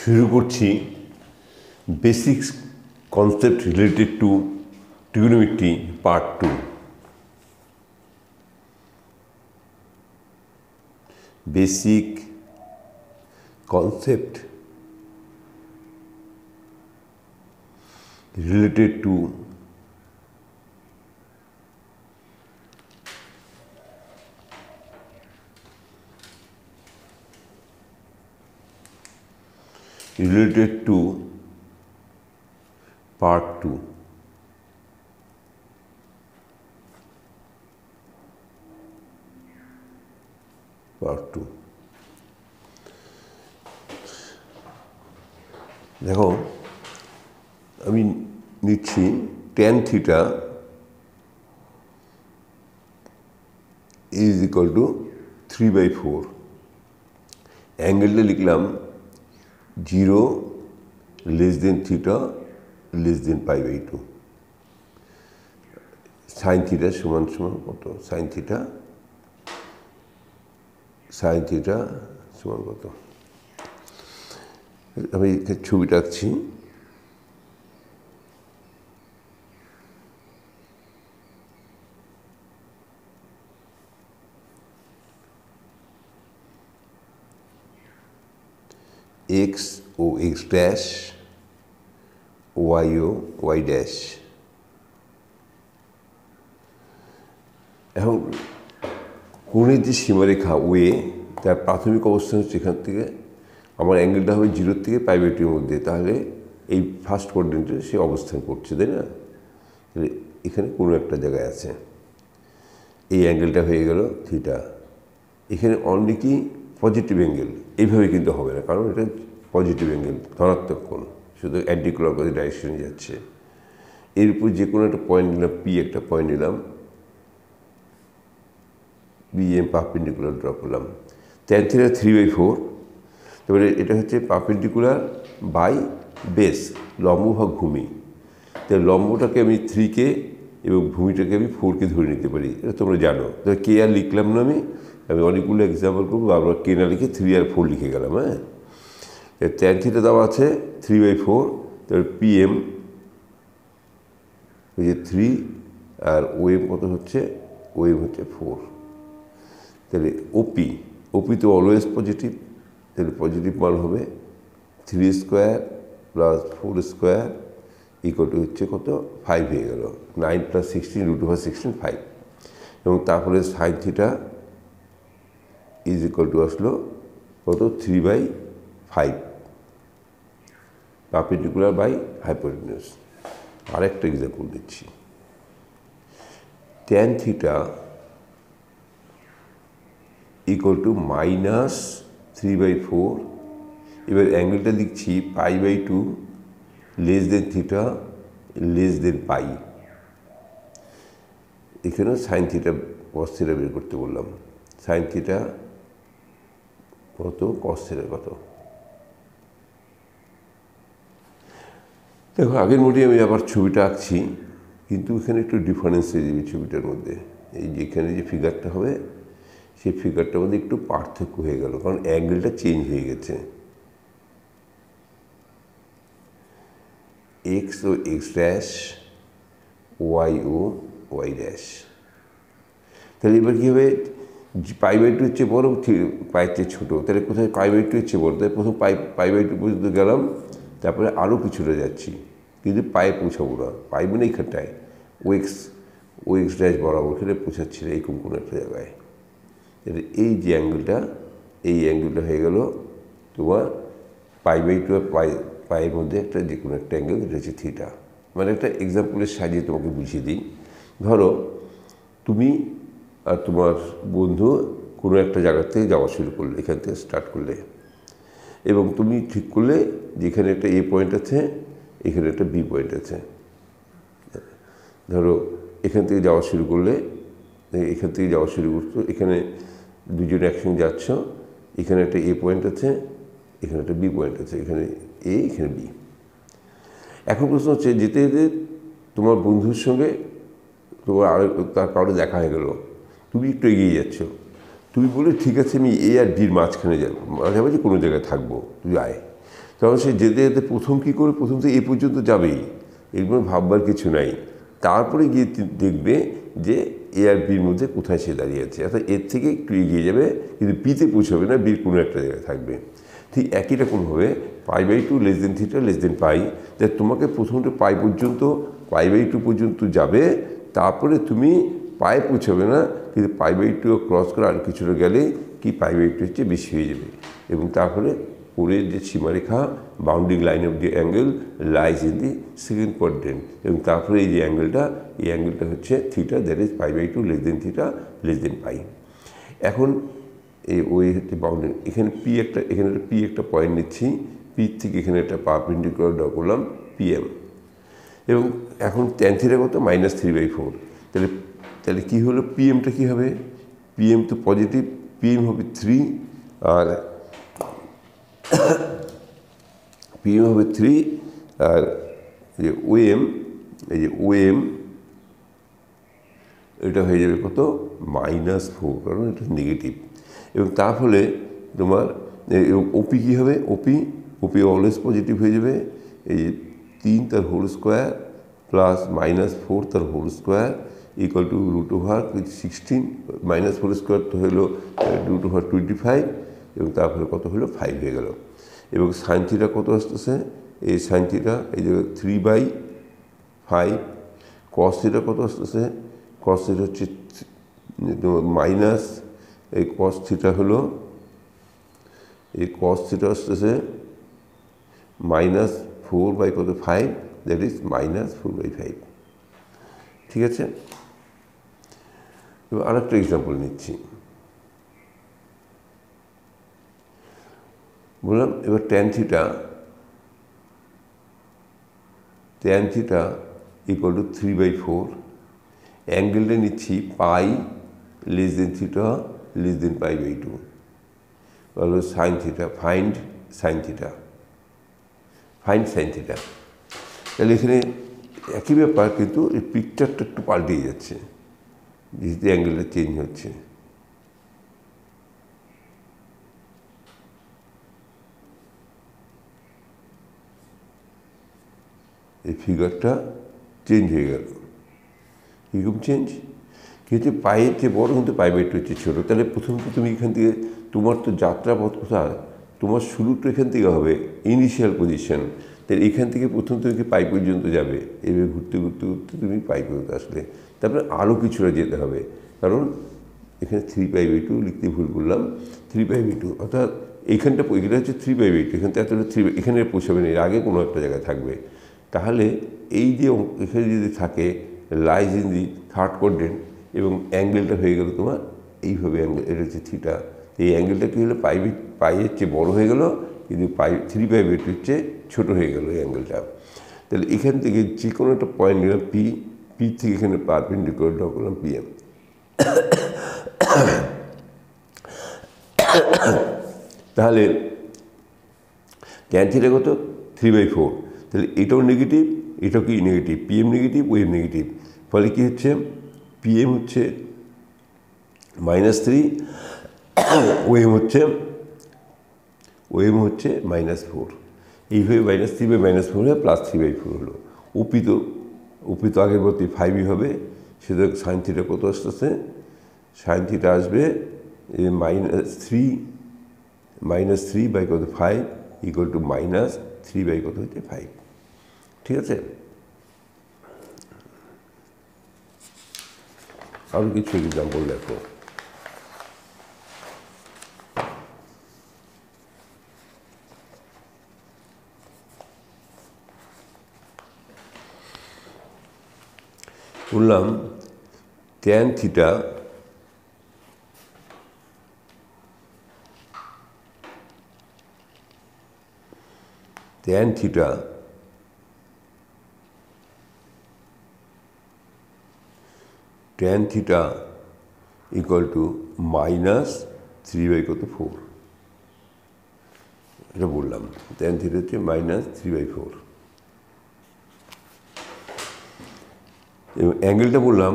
শুরু করছি basics concept related to trigonometry part 2। Basic concept related to part 2। দেখো, আমি নিচ্ছি tan theta is equal to 3/4। অ্যাঙ্গেলটা লিখলাম 0 less than theta less than π/2। Sine theta সমান সমান কত? সাইন থিটা সমান কত? আমি ছবিটা আঁকছি। এক্স ও এক্স ড্যাশ, ওয়াই ও ওয়াই ড্যাশ। এখন কোণের যে সীমারেখা ওয়ে, তার প্রাথমিক অবস্থান হচ্ছে এখান থেকে আমার অ্যাঙ্গেলটা হবে 0 থেকে π/2 এর মধ্যে। তাহলে এই ফার্স্ট কোয়াড্রেন্টে সে অবস্থান করছে, তাই না? তাহলে এখানে কোনো একটা জায়গায় আছে, এই অ্যাঙ্গেলটা হয়ে গেল থিটা। এখানে অনলি কি পজিটিভ অ্যাঙ্গেল, এইভাবে কিন্তু হবে না, কারণ এটা পজিটিভ অ্যাঙ্গেল, ধনাত্মক কোণ, শুধু অ্যান্টি ক্লকওয়াইজ ডাইরেকশনে যাচ্ছে। এর উপর যে কোনো একটা পয়েন্ট নিলাম, পি একটা পয়েন্ট নিলাম, বিএম পারপেন্ডিকুলার ড্র করলাম। tan থিটা 3/4, তারপরে এটা হচ্ছে পারপেন্ডিকুলার বাই বেস, লম্ব ভাগ ভূমি। তাই লম্বটাকে আমি 3কে এবং ভূমিটাকে আমি 4কে ধরে নিতে পারি, এটা তোমরা জানো। তবে কে আর লিখলাম না, আমি অনেকগুলো এক্সাম্পল করবো, বারবার কে না লিখে 3 আর 4 লিখে গেলাম। হ্যাঁ, tan থিটা দেওয়া আছে 3/4, তারপরে পিএম ওই যে 3 আর ওএম কত হচ্ছে? ওএম হচ্ছে 4। তাহলে ওপি তো অলওয়েজ পজিটিভ, তাহলে পজিটিভ মান হবে 3² + 4² ইকুয়াল টু হচ্ছে কত? 5 হয়ে গেল। 9 + 16 √16 5। এবং তারপরে sine theta is equal two আসলো কত? 3/5 পারপেন্ডিকুলার বাই হাইপোটেনিউজ। আরেকটা এক্সাম্পল দিচ্ছি। tan theta equal to -3/4। এবার অ্যাঙ্গেলটা লিখছি π/2 less than theta less than pi. এখানেও সাইন থিটা কস থিটা বের করতে বললাম। সাইন থিটা কত? কস থিটা কত? দেখো, আগের মধ্যে আমি আবার ছবিটা আঁকছি, কিন্তু এখানে একটু ডিফারেন্স হয়ে যাবে ছবিটার মধ্যে। এই যে এখানে যে ফিগারটা হবে, সেই ফিগারটার মধ্যে একটু পার্থক্য হয়ে গেল, কারণ অ্যাঙ্গেলটা চেঞ্জ হয়ে গেছে। এক্স ও এক্স ড্যাশ, ওয়াই ও ওয়াই ড্যাশ। তাহলে এবার কী হবে? π/2 হচ্ছে বড়, পায়ের চেয়ে ছোটো। তাহলে কোথায় π/2 হচ্ছে বড়? তাহলে প্রথম π/2 পর্যন্ত গেলাম, তারপরে আরও পিছনে যাচ্ছি, কিন্তু পায়ে পৌঁছাবো না। পাই মানে এইখানটায় ও এক্স ড্যাশ বরাবর এখানে পৌঁছাচ্ছি না, এরকম কোনো একটা জায়গায়। তাহলে এই যে অ্যাঙ্গেলটা, এই অ্যাঙ্গেলটা হয়ে গেল তোমার π/2 আর পায়ের মধ্যে একটা যে কোনো একটা অ্যাঙ্গেল, এটা হচ্ছে থিটা। মানে একটা এক্সাম্পলের সাহায্যে তোমাকে বুঝিয়ে দিই। ধরো, তুমি আর তোমার বন্ধু কোনো একটা জায়গা থেকে যাওয়া শুরু করলে, এখান থেকে স্টার্ট করলে, এবং তুমি ঠিক করলে যে এখানে একটা এ পয়েন্ট আছে, এখানে একটা বি পয়েন্ট আছে। ধরো, এখান থেকে যাওয়া শুরু করলে, এখানে দুজনে একসঙ্গে যাচ্ছ, এখানে একটা এ পয়েন্ট আছে, এখানে একটা বি পয়েন্ট আছে, এখানে এ, এখানে বি। এখন প্রশ্ন হচ্ছে, যেতে যেতে তোমার বন্ধুর সঙ্গে তার কারণে দেখা হয়ে গেল, তুমি একটু এগিয়ে যাচ্ছ, তুমি বলে ঠিক আছে আমি এ আর ডির মাঝখানে যাবো, মাঝামাঝি কোনো জায়গায় থাকবো, তুই আয়। তখন সে যেতে যেতে প্রথম কী করে, প্রথম তো এ পর্যন্ত যাবেই, এরপর ভাববার কিছু নাই। তারপরে গিয়ে দেখবে যে এ আর বির মধ্যে কোথায় সে দাঁড়িয়ে আছে, অর্থাৎ এর থেকে একটু এগিয়ে যাবে, কিন্তু বিতে পৌঁছবে না, বির কোনো একটা জায়গায় থাকবে। ঠিক একই রকমভাবে π/2 θ π, যে তোমাকে প্রথমত পাই পর্যন্ত, π/2 পর্যন্ত যাবে, তারপরে তুমি পায়ে পৌঁছাবে না, কিন্তু π/2 ক্রস করে আর কিছুটা গেলে কি π/2 হচ্ছে বেশি হয়ে যাবে। এবং তারপরে পরের যে সীমারেখা, bounding line of the angle lies in the second quadrant, এবং তারপরে এই যে অ্যাঙ্গেলটা, এই অ্যাঙ্গেলটা হচ্ছে থিটা, দ্যাট ইজ π/2 θ π। এখন এই ওই হচ্ছে বাউন্ডারি, এখানে পি একটা পয়েন্ট নিচ্ছি, পি থেকে এখানে একটা পারপেন্ডিকুলার ড্র করলাম PM, এবং এখন tan θ কত -3/4। তাহলে কী হলো, পিএমটা কী হবে, PM তো পজিটিভ, PM হবে 3, আর PM হবে 3, আর যে OM, এই যে OM এটা হয়ে যাবে কত -4, কারণ এটা নেগেটিভ। এবং তার ফলে তোমার ওপি কী হবে, ওপি অলওয়েজ পজিটিভ হয়ে যাবে। এই যে 3 তার হোল স্কোয়ার প্লাস -4 তার whole square equal to √16, -4 square তো হলো √25, এবং তারপরে কত হলো 5 হয়ে গেল। এবং সাইন থিটা কত আসতেছে, এই সাইন থিটা এই যে 3/5, কস থিটা কত আসতেছে, কস থিটা হচ্ছে মাইনাস, এই কস থিটা হলো, এই কস থিটা আসতেছে -4/5, দ্যাট ইজ -4/5। ঠিক আছে, এবার আরেকটা এক্সাম্পল নিচ্ছি, বললাম এবার tan θ ইকুয়াল টু 3/4, অ্যাঙ্গেলটা নিচ্ছি π θ π/2, বলো sine theta, find sine theta. তাহলে এখানে একই ব্যাপার, কিন্তু এই পিকচারটা একটু পাল্টে যাচ্ছে, যেহেতু অ্যাঙ্গেলটা চেঞ্জ হচ্ছে। এই ফিগারটা চেঞ্জ হয়ে গেল, কীরকম চেঞ্জ, কিন্তু পায়ের চেয়ে বড়, কিন্তু π/2 হচ্ছে ছোটো। তাহলে প্রথমত তুমি এখান থেকে, তোমার তো যাত্রাপথ কোথায়, তোমার শুরুটা এখান থেকে হবে, ইনিশিয়াল পজিশন। তাহলে এখান থেকে প্রথম তুমি পাই পর্যন্ত যাবে, এভাবে ঘুরতে ঘুরতে ঘুরতে তুমি পাই পর্যন্ত আসলে, তারপরে আরও কিছুটা যেতে হবে, কারণ এখানে 3π/2 লিখতে ভুল করলাম, 3π/2, অর্থাৎ এইখানটা হচ্ছে 3π/2, এখান থেকে এতটা 3, এখানে পৌঁছাবে না, এর আগে কোনো একটা জায়গায় থাকবে। তাহলে এই যে এখানে যদি থাকে lies in the third quadrant, এবং অ্যাঙ্গেলটা হয়ে গেল তোমার এইভাবে, অ্যাঙ্গেল এটা হচ্ছে থিটা। এই অ্যাঙ্গেলটা কী হলো, পাইয়ের চেয়ে বড়ো হয়ে গেল, কিন্তু 3π/2 হচ্ছে ছোটো হয়ে গেল এই অ্যাঙ্গেলটা। তাহলে এখান থেকে যে কোনো একটা পয়েন্ট নিলাম পি থেকে এখানে পারপেন্ডিকুলার ড্র করলাম PM। তাহলে tan θ কত 3/4, তাহলে এটাও নেগেটিভ, এটাও কি negative, PM negative, OM negative, ফলে কী হচ্ছে, PM হচ্ছে -3, OM হচ্ছে -4, এইভাবে -3/-4 হয়ে +3/4 হলো। ওপি তো আগের মতোই 5ই হবে, সেটা সাইন থিটা কত আসতেছে, সাইন থিটা আসবে -3/5 ইকুয়াল টু -3/5। ঠিক আছে, আরও কিছু এক্সাম্পল দেখো। বললাম tan θ ইকুয়াল টু -3/4, এটা বললাম, tan θ হচ্ছে -3/4, এবং অ্যাঙ্গেলটা বললাম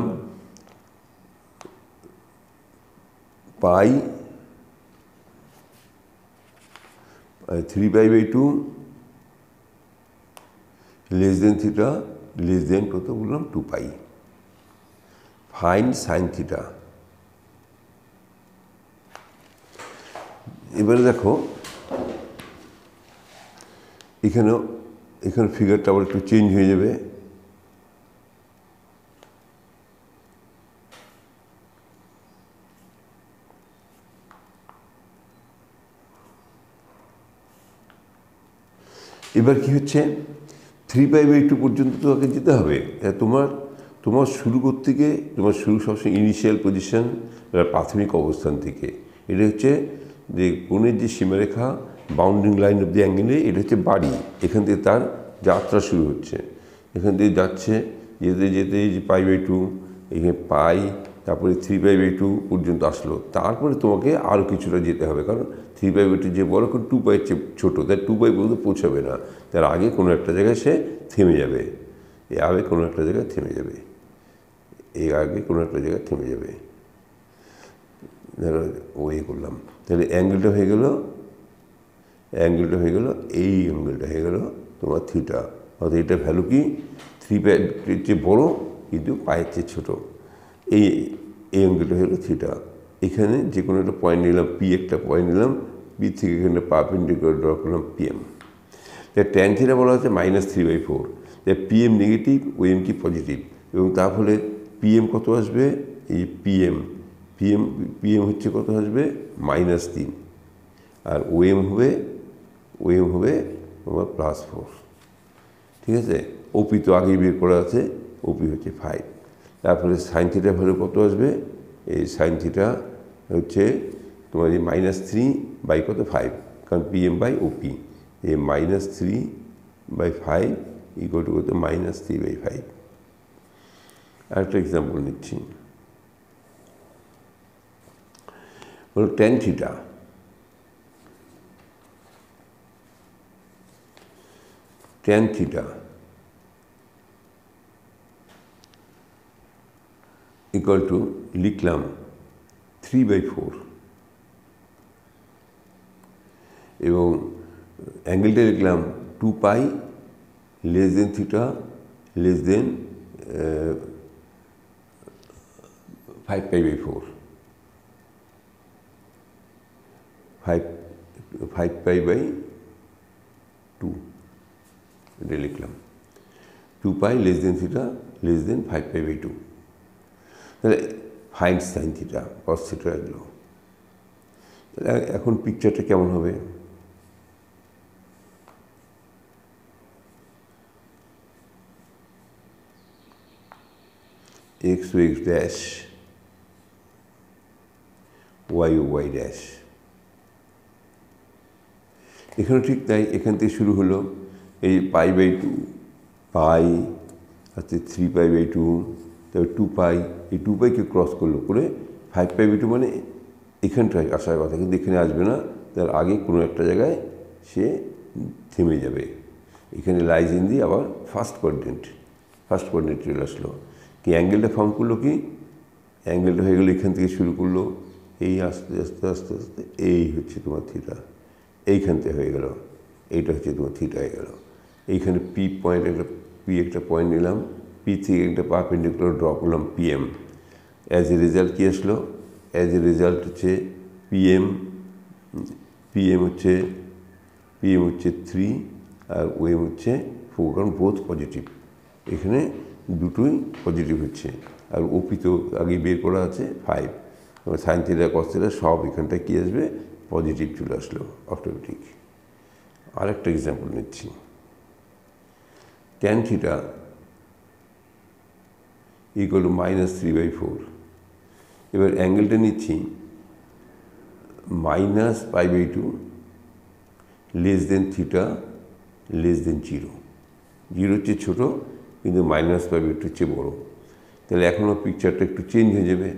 pi 3π/2 less than theta less than কত বললাম 2 পাই। Find sine theta. এবারে দেখো এখানে ফিগারটা আবার একটু চেঞ্জ হয়ে যাবে। এবার কি হচ্ছে 3π/2 পর্যন্ত তোমাকে যেতে হবে। তোমার শুরু করতে গিয়ে তোমার শুরু সবসময় ইনিশিয়াল পজিশন, প্রাথমিক অবস্থান থেকে। এটা হচ্ছে যে কোণের যে সীমারেখা, বাউন্ডিং লাইন অফ দি অ্যাঙ্গেলে, এটা হচ্ছে বাড়ি। এখান থেকে তার যাত্রা শুরু হচ্ছে, এখান থেকে যাচ্ছে যেতে যেতে যে π/2, এখানে পাই, তারপরে 3π/2 পর্যন্ত আসলো। তারপরে তোমাকে আরও কিছুটা যেতে হবে, কারণ 3π/2 যে বড়, 2π চেয়ে ছোটো, তাই 2π পর্যন্ত পৌঁছাবে না। তার আগে কোনো একটা জায়গায় সে থেমে যাবে, এর আগে কোনো একটা জায়গায় থেমে যাবে, এর আগে কোনো একটা জায়গায় থেমে যাবে। ধরো ওয়ে করলাম, তাহলে অ্যাঙ্গেলটা হয়ে গেল এই অ্যাঙ্গেলটা হয়ে গেল তোমার থিটা। অর্থাৎ এটা ভ্যালু কি 3π চেয়ে বড় কিন্তু পায়ের চেয়ে ছোটো। এই অ্যাঙ্গেলটা হলো থিটা। এখানে যে কোনো একটা পয়েন্ট নিলাম, পি একটা পয়েন্ট নিলাম, পি থেকে এখানে পারপেন্ডিকুলার ড্র করলাম PM। তাই ট্যান থিটা বলা হচ্ছে -3/4। তাই PM নেগেটিভ, ওএম কি পজিটিভ, এবং তার ফলে PM কত আসবে, এই PM হচ্ছে কত আসবে -3, আর ওএম হবে তোমার +4। ঠিক আছে, ওপি তো আগেই বের করা আছে, ওপি হচ্ছে 5। তারপরে সাইন থিটা ভ্যালু কত আসবে, এই সাইন থিটা হচ্ছে তোমার এই -3 কত 5, কারণ PM/OP, এই -3/5 ইকুয়াল টু কত -3/5। আরেকটা এক্সাম্পল নিচ্ছি, হলো tan theta. Tan theta equal to লিখলাম 3/4, এবং অ্যাঙ্গেলটা লিখলাম 2π less than theta less than 5π/4, 5π/2 এটা লিখলাম। 2π less than theta less than 5π/2। তাহলে find sine theta cos theta এগুলো। তাহলে এখন পিকচারটা কেমন হবে, x ও x ড্যাশ, y ও y ড্যাশ। এখানে ঠিক তাই, এখান থেকে শুরু হলো এই π/2, পাই আছে 3π/2, তারপর 2π, এই 2πকে ক্রস করলো করে 5π/2 মানে এখানটায় আসার কথা, কিন্তু এখানে আসবে না, তার আগে কোনো একটা জায়গায় সে থেমে যাবে। এখানে লাইজ ইন দি আবার ফার্স্ট কোঅর্ডিনেট চলে আসলো। কি অ্যাঙ্গেলটা ফর্ম করলো, কি অ্যাঙ্গেলটা হয়ে গেলো এখান থেকে শুরু করলো, এই আস্তে আস্তে আস্তে আস্তে এই হচ্ছে তোমার থিটা, এইখান থেকে হয়ে গেল, এইটা হচ্ছে তোমার থিটা হয়ে গেল। এইখানে পি একটা পয়েন্ট নিলাম, পি থেকে একটা পারপেন্ডিকুলার ড্র করলাম PM। অ্যাজ এ রেজাল্ট কী আসলো, অ্যাজ এ রেজাল্ট হচ্ছে PM হচ্ছে 3 আর ওএম হচ্ছে 4, কারণ বোথ পজিটিভ, এখানে দুটোই পজিটিভ হচ্ছে। আর ওপি তো আগে বের করা আছে 5, সাইন থিটা কস থিটা সব এখানটায় কী আসবে, পজিটিভ চলে আসলো অটোমেটিক। আরেকটা এক্সাম্পল নিচ্ছি, ট্যান থিটা ইকুয়াল টু -3/4। এবার অ্যাঙ্গেলটা নিচ্ছি -π/2 less than theta less than 0। 0 হচ্ছে ছোটো, কিন্তু -π/2 হচ্ছে বড়ো। তাহলে এখনও পিকচারটা একটু চেঞ্জ হয়ে যাবে,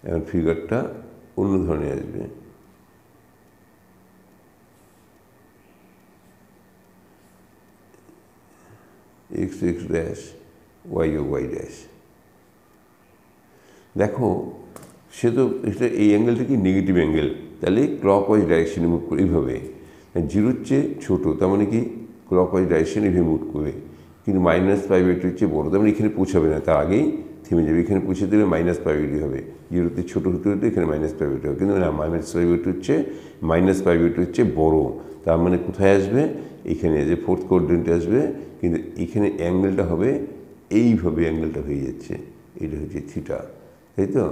এখন ফিগারটা অন্য ধরনের আসবে। x ড্যাশ, y ও y ড্যাশ। দেখো সে তো এটা এই অ্যাঙ্গেলটা কি নেগেটিভ অ্যাঙ্গেল, তাহলে ক্লকওয়াইজ ডাইরেকশনে মুভ করে এইভাবে। জিরোর চেয়ে ছোটো, তার মানে কি ক্লকওয়াইজ ডাইরেকশন এভাবে মুভ করবে, কিন্তু -π/2 হচ্ছে বড়, তার মানে এখানে পৌঁছাবে না, তার আগেই থেমে যাবে। এখানে পৌঁছে দিলে -π/2 হবে, জিরোতে ছোটো হতে হতে এখানে -π/2 হবে, কিন্তু না, -π/2 হচ্ছে বড়। তার মানে কোথায় আসবে? এখানে যে ফোর্থ কোয়াড্রেন্টে আসবে, কিন্তু এখানে অ্যাঙ্গেলটা হবে এইভাবে, অ্যাঙ্গেলটা হয়ে যাচ্ছে, এটা হচ্ছে থিটা, তাই তো?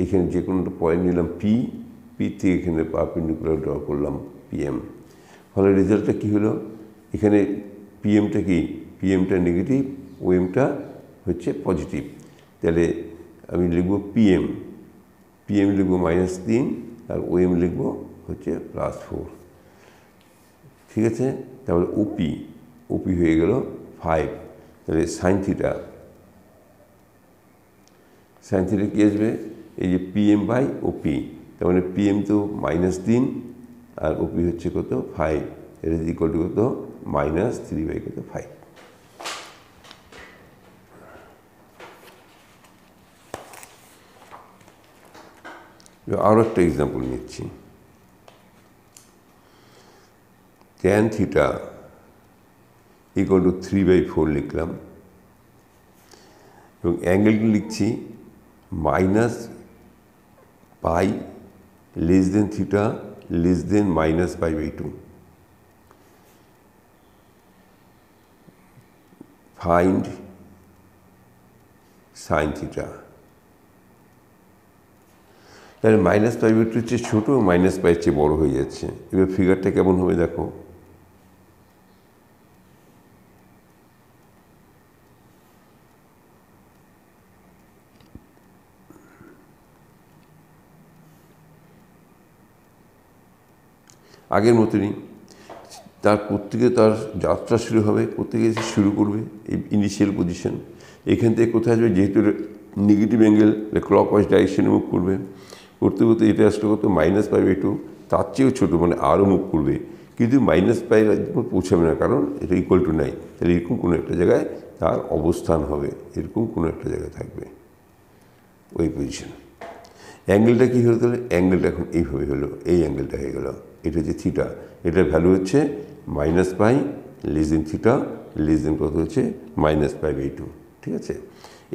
এখানে যে কোনো একটা পয়েন্ট নিলাম পি, পি থেকে এখানে পারপেন্ডিকুলার ড্র করলাম PM, ফলে রেজাল্টটা কী হলো? এখানে পিএমটা কি? পিএমটা নেগেটিভ, ওএমটা হচ্ছে পজিটিভ। তাহলে আমি লিখব পিএম লিখব -3 আর ওএম লিখব হচ্ছে +4, ঠিক আছে? তারপরে ওপি হয়ে গেল 5, তাহলে সাইন থিটা কী আসবে? এই যে PM/OP, তার মানে PM তো -3 আর ওপি হচ্ছে কত? 5, এটা ইকুয়াল টু কত? -3/5। আরও একটা এক্সাম্পল নিচ্ছি। tan θ ইকুয়াল টু 3/4 লিখলাম, এবং অ্যাঙ্গেলটি লিখছি -π less than θ less than -π/2। Find sine θ। তাহলে -π/2 হচ্ছে ছোটো, -π এর চেয়ে বড়ো হয়ে যাচ্ছে। এবার ফিগারটা কেমন হবে দেখো। আগের মতনই তার প্রত্যেকে তার যাত্রা শুরু হবে, প্রত্যেকে শুরু করবে এই ইনিশিয়াল পজিশন। এখান থেকে কোথায় আসবে? যেহেতু নেগেটিভ অ্যাঙ্গেল, ক্লকওয়াইজ ডাইরেকশনে মুভ করবে, করতে করতে এটা আসলে কত? -π/2, তার চেয়েও ছোটো, মানে আরও মুভ করবে, কিন্তু -π পৌঁছাবে না, কারণ এটা ইকুয়াল টু নাই। তাহলে এরকম কোনো একটা জায়গায় তার অবস্থান হবে, এরকম কোনো একটা জায়গায় থাকবে ওই পজিশন। অ্যাঙ্গেলটা কী হলো? তাহলে অ্যাঙ্গেলটা এখন এইভাবে হলো, এই অ্যাঙ্গেলটা হয়ে গেল, এটা হচ্ছে থিটা। এটার ভ্যালু হচ্ছে -π less than theta less than কত হচ্ছে? -π/2, ঠিক আছে?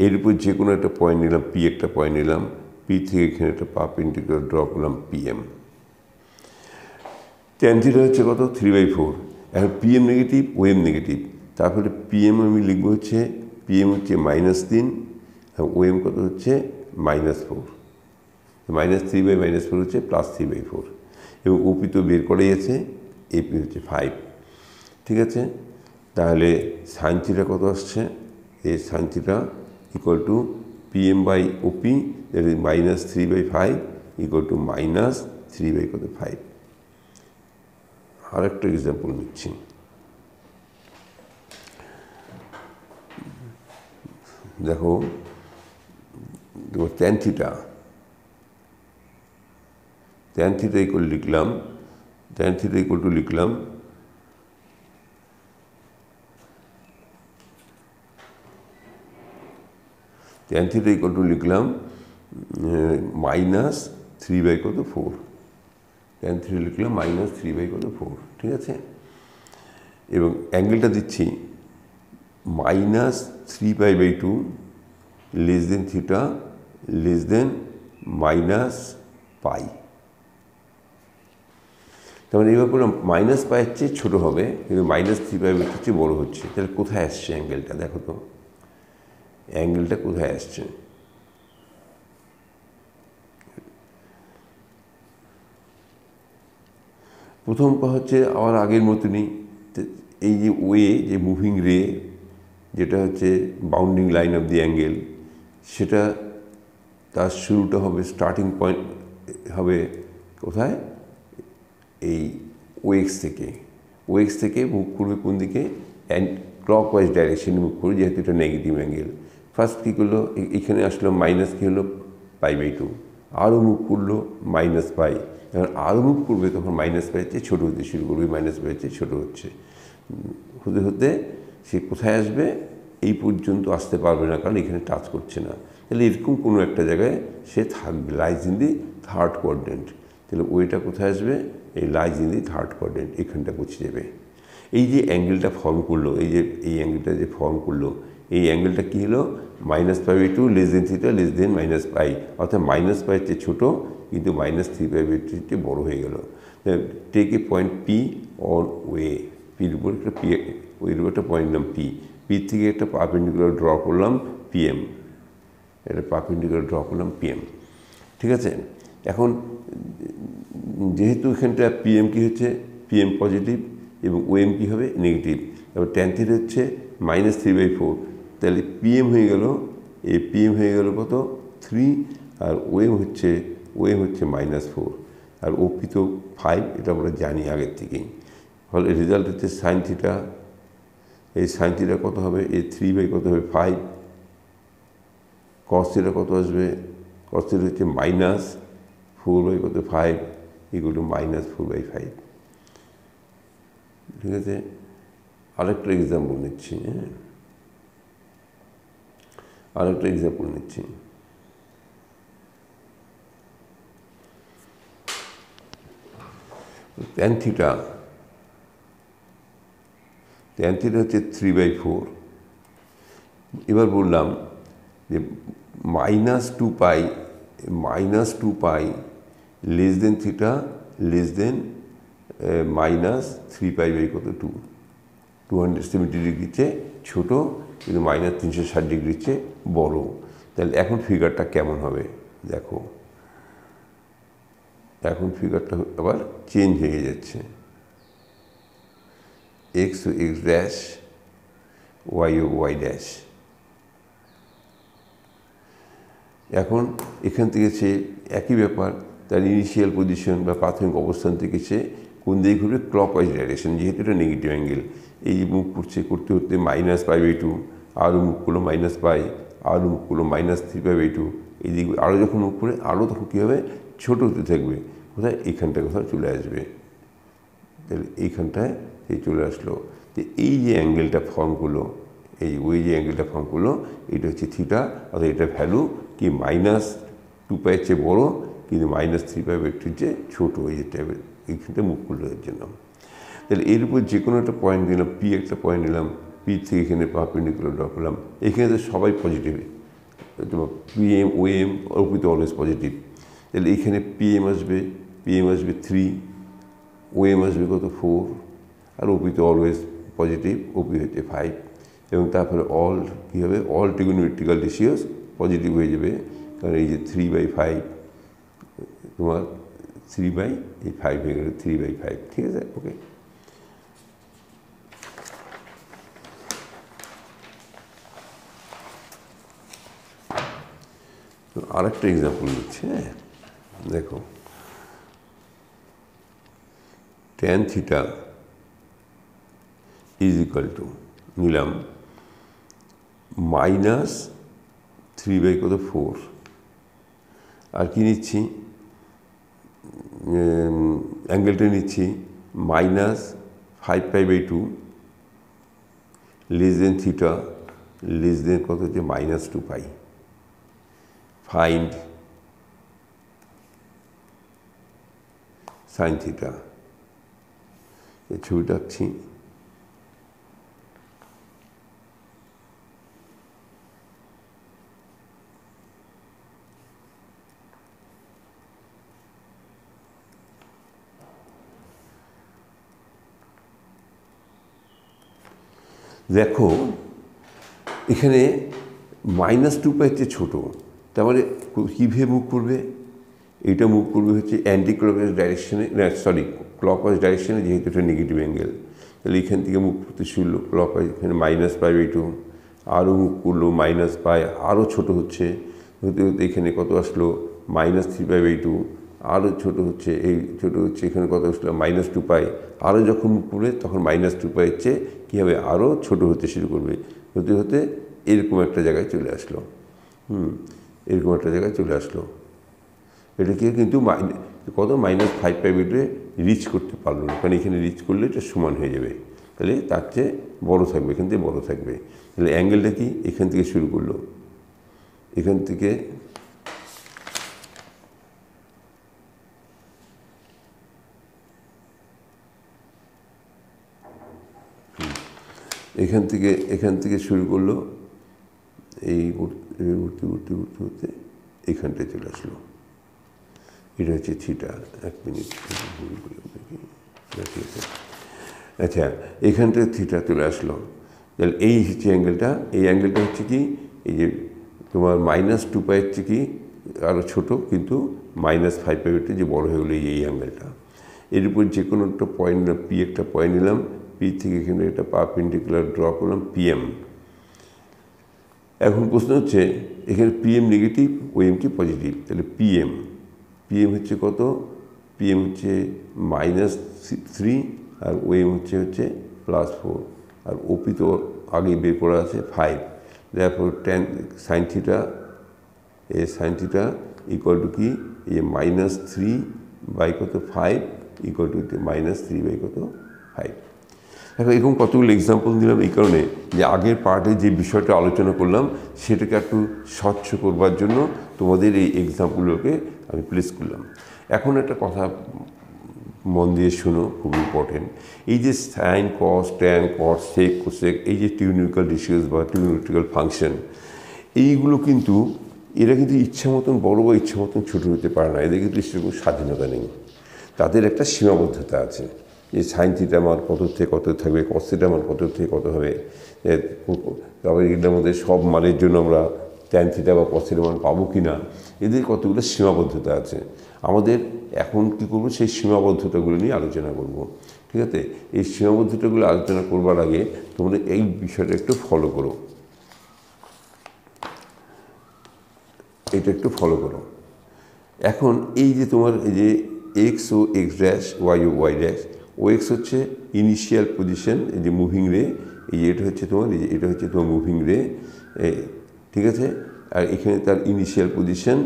এর উপর যে কোনো একটা পয়েন্ট নিলাম, পি একটা পয়েন্ট নিলাম, পি থেকে এখানে একটা পারপেন্ডিকুলার ড্র করলাম PM। tan θ হচ্ছে কত? 3/4। এখন PM নেগেটিভ, ওএম নেগেটিভ, তারপরে PM আমি লিখবো হচ্ছে, PM হচ্ছে -3, এবং ওএম কত হচ্ছে? -4। -3/4 হচ্ছে +3/4, এবং ওপি তো বের করেই আছে, এপি হচ্ছে 5, ঠিক আছে? তাহলে সাইন থিটা কত আসছে? এই sine theta equal two PM/OP, that is -3/5 equal to -3/5। আর একটা এক্সাম্পল নিচ্ছি। দেখো tan θ ইকুয়াল লিখলাম, tan θ ইকুয়াল টু লিখলাম tan θ ইকুয়াল টু লিখলাম -3/4, tan θ লিখলাম -3/4, ঠিক আছে? এবং অ্যাঙ্গেলটা দিচ্ছি -3π/2 লেস দেন θ লেস দেন -π। তার মানে এইভাবে করলাম, -π এর চেয়ে ছোটো হবে, কিন্তু -3π/2 চেয়ে বড়ো হচ্ছে। তাহলে কোথায় আসছে অ্যাঙ্গেলটা? দেখো তো অ্যাঙ্গেলটা কোথায় আসছে। প্রথম হচ্ছে আমার আগের মতনই, এই যে ওয়ে, যে মুভিং রে, যেটা হচ্ছে bounding line of the angle, সেটা তার শুরুটা হবে, স্টার্টিং পয়েন্ট হবে কোথায়? এই ওএক্স থেকে মুভ করবে কোন দিকে? ক্লকওয়াইজ ডাইরেকশনে মুভ করবে, যেহেতু এটা নেগেটিভ অ্যাঙ্গেল। ফার্স্ট কী করলো? এখানে আসলো মাইনাস, কী হলো? π/2। আরও মুভ করলো -π। যখন আরও মুভ করবে তখন -π এর চেয়ে ছোটো হতে শুরু করবে, -π এর চেয়ে ছোটো হচ্ছে, হতে হতে সে কোথায় আসবে? এই পর্যন্ত আসতে পারবে না, কারণ এখানে টাচ করছে না। তাহলে এরকম কোনো একটা জায়গায় সে থাকবে, lies in the third quadrant. তাহলে ওইটা কোথায় আসবে? এই lies in the third quadrant, এখানটা পৌঁছে যাবে। এই যে অ্যাঙ্গেলটা ফর্ম করলো, এই অ্যাঙ্গেলটা যে ফর্ম করলো, এই অ্যাঙ্গেলটা কী হলো? -π/2 less than theta less than -π, অর্থাৎ -π-এর চেয়ে ছোটো কিন্তু -3π/2 চেয়ে বড়ো হয়ে গেল। Take a point P on way, পির উপর একটা পি, ওয়ের উপর একটা পয়েন্ট নাম পি, পি থেকে একটা পারপেন্ডিকুলার ড্র করলাম পিএম, একটা পারপেন্ডিকুলার ড্র করলাম পিএম, ঠিক আছে। এখন যেহেতু এখানটা পিএম কী হচ্ছে, পিএম পজিটিভ এবং ওএম কী হবে? নেগেটিভ। এবার ট্যান থিটা হচ্ছে -3/4, তাহলে পিএম হয়ে গেল, এই পিএম হয়ে গেল কত? 3, আর ওএম হচ্ছে -4, আর ওপি তো 5, এটা আমরা জানি আগের থেকেই। ফলে রেজাল্ট হচ্ছে সাইন থিটা, এই সাইন থিটা কত হবে? এই 3 কত হবে? 5। কস থিটা কত আসবে? কস থিটা হচ্ছে -4 কত? 5 ইকুয়াল টু -4/5, ঠিক আছে। আরেকটা এক্সাম্পল নিচ্ছি, হ্যাঁ, আরেকটা এক্সাম্পল নিচ্ছি। ট্যান থিটা হচ্ছে 3/4। এবার বললাম যে -2π less than theta less than -3π/2, 270 ডিগ্রির চেয়ে ছোটো কিন্তু -360 ডিগ্রির চেয়ে বড়। তাহলে এখন ফিগারটা কেমন হবে দেখো, এখন ফিগারটা আবার চেঞ্জ হয়ে যাচ্ছে। এক্স ও এক্স ড্যাশ, ওয়াই ও ওয়াই ড্যাশ। এখন এখান থেকে সে একই ব্যাপার, তার ইনিশিয়াল পজিশন বা প্রাথমিক অবস্থান থেকে সে কোন দিকে ঘুরবে? ক্লকওয়াইজ ডাইরেকশন, যেহেতু এটা নেগেটিভ অ্যাঙ্গেল। এই যে মুভ করতে -π/2, আরও মুভ করলো -π, আরও মুভ করলো -3π/2, এই দিকে আরও যখন মুভ করে আরও তখন কী হবে? ছোটো হতে থাকবে। কোথায়? এইখানটায় কোথাও চলে আসবে। তাহলে এইখানটায় সে চলে আসলো। তো এই যে অ্যাঙ্গেলটা ফর্ম করলো, এই ওই যে অ্যাঙ্গেলটা ফর্ম করলো, এটা হচ্ছে থিটা, অর্থাৎ এটা ভ্যালু কি -2π-এর চেয়ে বড়ো কিন্তু -3π/2 চেয়ে ছোটো, এই যে এইখানটা মুভ করলো এর জন্য। তাহলে এর উপর যে কোনো একটা পয়েন্ট দিলাম, পি একটা পয়েন্ট নিলাম, পি থেকে এখানে পারপেন্ডিকুলার ড্র করলাম, এখানে তো সবাই পজিটিভ, পিএম ওএম ওপি তো অলওয়েজ পজিটিভ। তাহলে এইখানে পিএম আসবে 3, ওএম আসবে কত? 4, আর ওপি তো অলওয়েজ পজিটিভ, ওপি হচ্ছে 5, এবং তারপরে অল কী হবে? অল ট্রিগোনোমেট্রিক্যাল রেশিওস পজিটিভ হয়ে যাবে, কারণ এই যে 3/5 তোমার 3/5 হয়ে গেলে 3/5, ঠিক আছে। ওকে, তো আরেকটা এক্সাম্পল নিচ্ছি, হ্যাঁ, দেখো। Tan theta is equal to নিলাম -3/4, আর কি নিচ্ছি? অ্যাঙ্গেলটা নিচ্ছি -5π/2 less than theta less than কত হচ্ছে? -2π। Find sine theta. এই ছবিটা আঁকছি। দেখো এখানে -2π-এর চেয়ে ছোটো, তার মানে কীভাবে মুভ করবে? এইটা মুভ করবে হচ্ছে অ্যান্টি ক্লকওয়াইজ ডাইরেকশনে, ক্লকওয়াইজ ডাইরেকশনে, যেহেতু এটা নেগেটিভ অ্যাঙ্গেল। তাহলে এখান থেকে মুভ করতে শুরু ক্লকওয়াইজ, এখানে -π/2, আরও মুভ করলো -π, আরও ছোটো হচ্ছে, হতে হতে এখানে কত আসলো? -3π/2, আরও ছোটো হচ্ছে, এই ছোটো হচ্ছে, এখানে কত আসলো? -2π, আরও যখন মুভ করবে তখন -2π-এর চেয়ে কী হবে? আরও ছোটো হতে শুরু করবে, হতে হতে এরকম একটা জায়গায় চলে আসলো। এরকম একটা জায়গায় চলে আসলো। এটাকে কিন্তু কত? -5π/2 রিচ করতে পারলো না, কারণ এখানে রিচ করলে এটা সমান হয়ে যাবে, তাহলে তার চেয়ে বড়ো থাকবে, এখান থেকে বড়ো থাকবে। তাহলে অ্যাঙ্গেলটা কি? এখান থেকে শুরু করলো, এখান থেকে এখান থেকে শুরু করলো, এই উঠতে উঠতে উঠতে উঠতে এখানটায় চলে আসলো। এটা হচ্ছে থিটা। 1 মিনিট, ঠিক আছে। আচ্ছা, এখানটায় থিটা চলে আসলো। তাহলে এই হচ্ছে অ্যাঙ্গেলটা। এই অ্যাঙ্গেলটা হচ্ছে কি, এই যে তোমার -2π হচ্ছে কি আরও ছোটো, কিন্তু -5π যে বড় হয়ে গেলো এই অ্যাঙ্গেলটা। এর উপর যে কোনো একটা পয়েন্ট, পি একটা পয়েন্ট নিলাম, পি থেকে এখানে একটা পারপেন্ডিকুলার ড্র করলাম পিএম। এখন প্রশ্ন হচ্ছে এখানে পিএম নেগেটিভ, ওএমটি পজিটিভ, তাহলে পিএম হচ্ছে কত? পিএম হচ্ছে -3 আর ওএম হচ্ছে +4, আর ওপি তো আগেই বের করা আছে 5। তারপর tan sin theta, sin theta equal to কি, এই -3 বাই কত 5 ইকুয়াল টু -3 বাই কত 5। এখন এরকম কতগুলো এক্সাম্পল দিলাম এই কারণে যে আগের পার্টে যে বিষয়টা আলোচনা করলাম সেটাকে একটু স্বচ্ছ করবার জন্য তোমাদের এই এক্সাম্পলগুলোকে আমি প্লেস করলাম। এখন একটা কথা মন দিয়ে শোনো, খুব ইম্পর্টেন্ট। এই যে সাইন, কস, ট্যান, কস, সেক, কোসেক, এই যে টিউনিক্যাল রেশিওস বা টিউনিক্যাল ফাংশন, এইগুলো কিন্তু এরা কিন্তু ইচ্ছা মতন বড়ো বা ইচ্ছা মতন ছোটো হতে পারে না। এদের কিন্তু সেরকম স্বাধীনতা নেই, তাদের একটা সীমাবদ্ধতা আছে। যে সাইন থিটা মান কত থেকে কত থাকবে, কস থিটা মান কত থেকে কত হবে। তারপরে এগুলোর মধ্যে সব মানের জন্য আমরা ট্যান থিটা বা কস থিটা মান পাবো কি না, এদের কতগুলো সীমাবদ্ধতা আছে। আমাদের এখন কী করবো, সেই সীমাবদ্ধতাগুলো নিয়ে আলোচনা করব। ঠিক আছে, এই সীমাবদ্ধতাগুলো আলোচনা করবার আগে তোমরা এই বিষয়টা একটু ফলো করো, এটা একটু ফলো করো। এখন এই যে তোমার এই যে এক্স ও এক্স ড্যাশ, ওয়াই ও ওয়াই ড্যাশ, ও এক্স হচ্ছে ইনিশিয়াল পজিশন, এই যে মুভিং রে, এই যে এটা হচ্ছে তোমার, এই যে এটা হচ্ছে তোমার মুভিং রে, ঠিক আছে। আর এখানে তার ইনিশিয়াল পজিশন,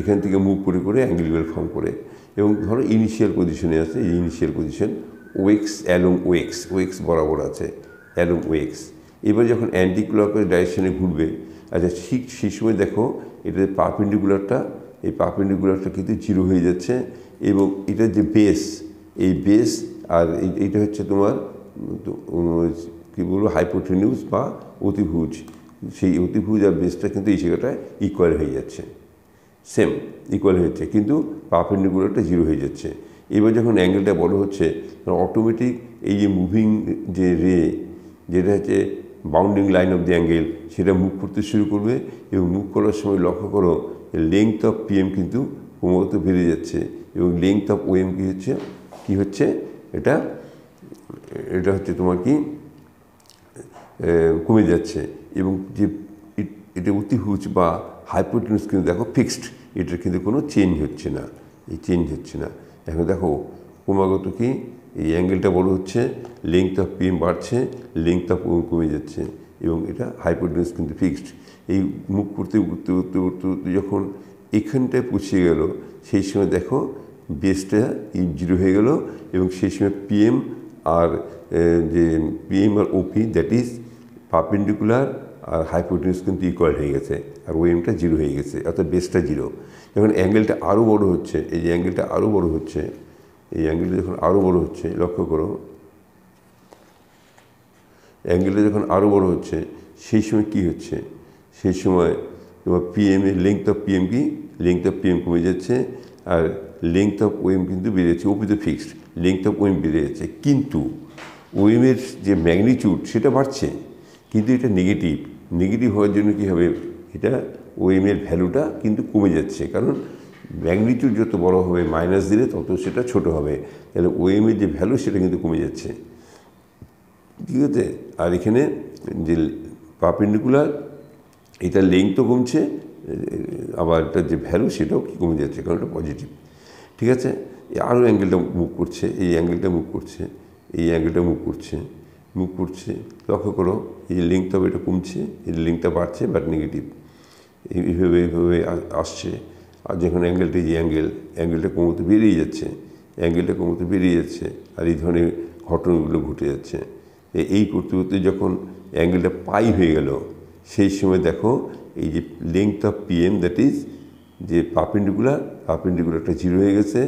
এখান থেকে মুভ করে করে অ্যাঙ্গেল ফর্ম করে, এবং ধরো ইনিশিয়াল পজিশনে আছে, এই ইনিশিয়াল পজিশন ও এক্স অ্যালং ও এক্স বরাবর আছে অ্যালং ও এক্স। এবার যখন অ্যান্টি ক্লকওয়াইজ ডাইরেকশনে ঘুরবে, আচ্ছা ঠিক সেই সময় দেখো এটা পারপেন্ডিকুলারটা, এই পারপেন্ডিকুলারটা কিন্তু 0 হয়ে যাচ্ছে, এবং এটার যে বেস, এই বেস আর এইটা হচ্ছে তোমার কী বলবো হাইপোটেনিউস বা অতিভুজ, সেই অতিভুজ আর বেসটা কিন্তু এই জায়গাটায় ইকুয়াল হয়ে যাচ্ছে, সেম ইকুয়াল হচ্ছে, কিন্তু পারপেন্ডিকুলারটা 0 হয়ে যাচ্ছে। এবার যখন অ্যাঙ্গেলটা বড় হচ্ছে অটোমেটিক এই যে মুভিং যে রে, যেটা হচ্ছে bounding line of the angle, সেটা মুভ করতে শুরু করবে, এবং মুভ করার সময় লক্ষ্য করো লেংথ অফ পিএম কিন্তু ক্রমাগত বেড়ে যাচ্ছে, এবং লেংথ অফ ওএম কী হচ্ছে এটা হচ্ছে তোমার কি কমে যাচ্ছে, এবং যে এটা অতিভুজ বা হাইপোটেনিউস কিন্তু দেখো ফিক্সড, এটার কিন্তু কোনো চেঞ্জ হচ্ছে না, এই চেঞ্জ হচ্ছে না। এখন দেখো ক্রমাগত কি এই অ্যাঙ্গেলটা বড় হচ্ছে, লেংথ অফ পিএম বাড়ছে, লেংথ অফ ওএম কমে যাচ্ছে, এবং এটা হাইপোটেনিউস কিন্তু ফিক্সড। এই মুভ করতে উঠতে উঠতে উঠতে উঠতে যখন এখানটায় পৌঁছে গেল, সেই সময় দেখো বেসটা 0 হয়ে গেল, এবং সেই সময় পিএম আর যে পিএম আর ওপি, দ্যাট ইজ পারপেন্ডিকুলার আর হাইপোটেনিউস কিন্তু ইকুয়াল হয়ে গেছে, আর ওএমটা 0 হয়ে গেছে, অর্থাৎ বেসটা 0। যখন অ্যাঙ্গেলটা আরও বড় হচ্ছে, এই যে অ্যাঙ্গেলটা আরও বড় হচ্ছে, এই অ্যাঙ্গেলটা যখন আরও বড় হচ্ছে, লক্ষ্য করো অ্যাঙ্গেলটা যখন আরও বড় হচ্ছে, সেই সময় কী হচ্ছে, সেই সময় তোমার পিএমের লেংথ অফ পিএম কি, লেংথ অফ পিএম কমে যাচ্ছে, আর লেংথ অফ ওএম কিন্তু বেড়ে যাচ্ছে, ওপি তো ফিক্সড, লেংথ অফ ওএম বেড়ে যাচ্ছে, কিন্তু ওএমের যে ম্যাগনিটিউড সেটা বাড়ছে, কিন্তু এটা নেগেটিভ হওয়ার জন্য কী হবে, এটা ওএমের ভ্যালুটা কিন্তু কমে যাচ্ছে, কারণ ম্যাগনিটিউড যত বড় হবে মাইনাস দিলে তত সেটা ছোট হবে, তাহলে ওএমের যে ভ্যালু সেটা কিন্তু কমে যাচ্ছে, ঠিক আছে। আর এখানে যে পারপেন্ডিকুলার, এটা লেংথও কমছে, আবার এটার যে ভ্যালু সেটাও কমে যাচ্ছে, কারণ এটা পজিটিভ, ঠিক আছে। আরও অ্যাঙ্গেলটা মুভ করছে, এই অ্যাঙ্গেলটা মুভ করছে, এই অ্যাঙ্গেলটা মুভ করছে, লক্ষ্য করো এই যে লেংথ অফ এটা কমছে, এই লেংথটা বাড়ছে বাট নেগেটিভ, এইভাবে আসছে। আর যখন অ্যাঙ্গেলটা যে অ্যাঙ্গেলটা ক্রমত বেরিয়ে যাচ্ছে, আর এই ধরনের ঘটনাগুলো ঘটে যাচ্ছে। এই করতে করতে যখন অ্যাঙ্গেলটা পাই হয়ে গেল, সেই সময় দেখো এই যে length of PM, that is যে পারপেন্ডিকুলারটা 0 হয়ে গেছে,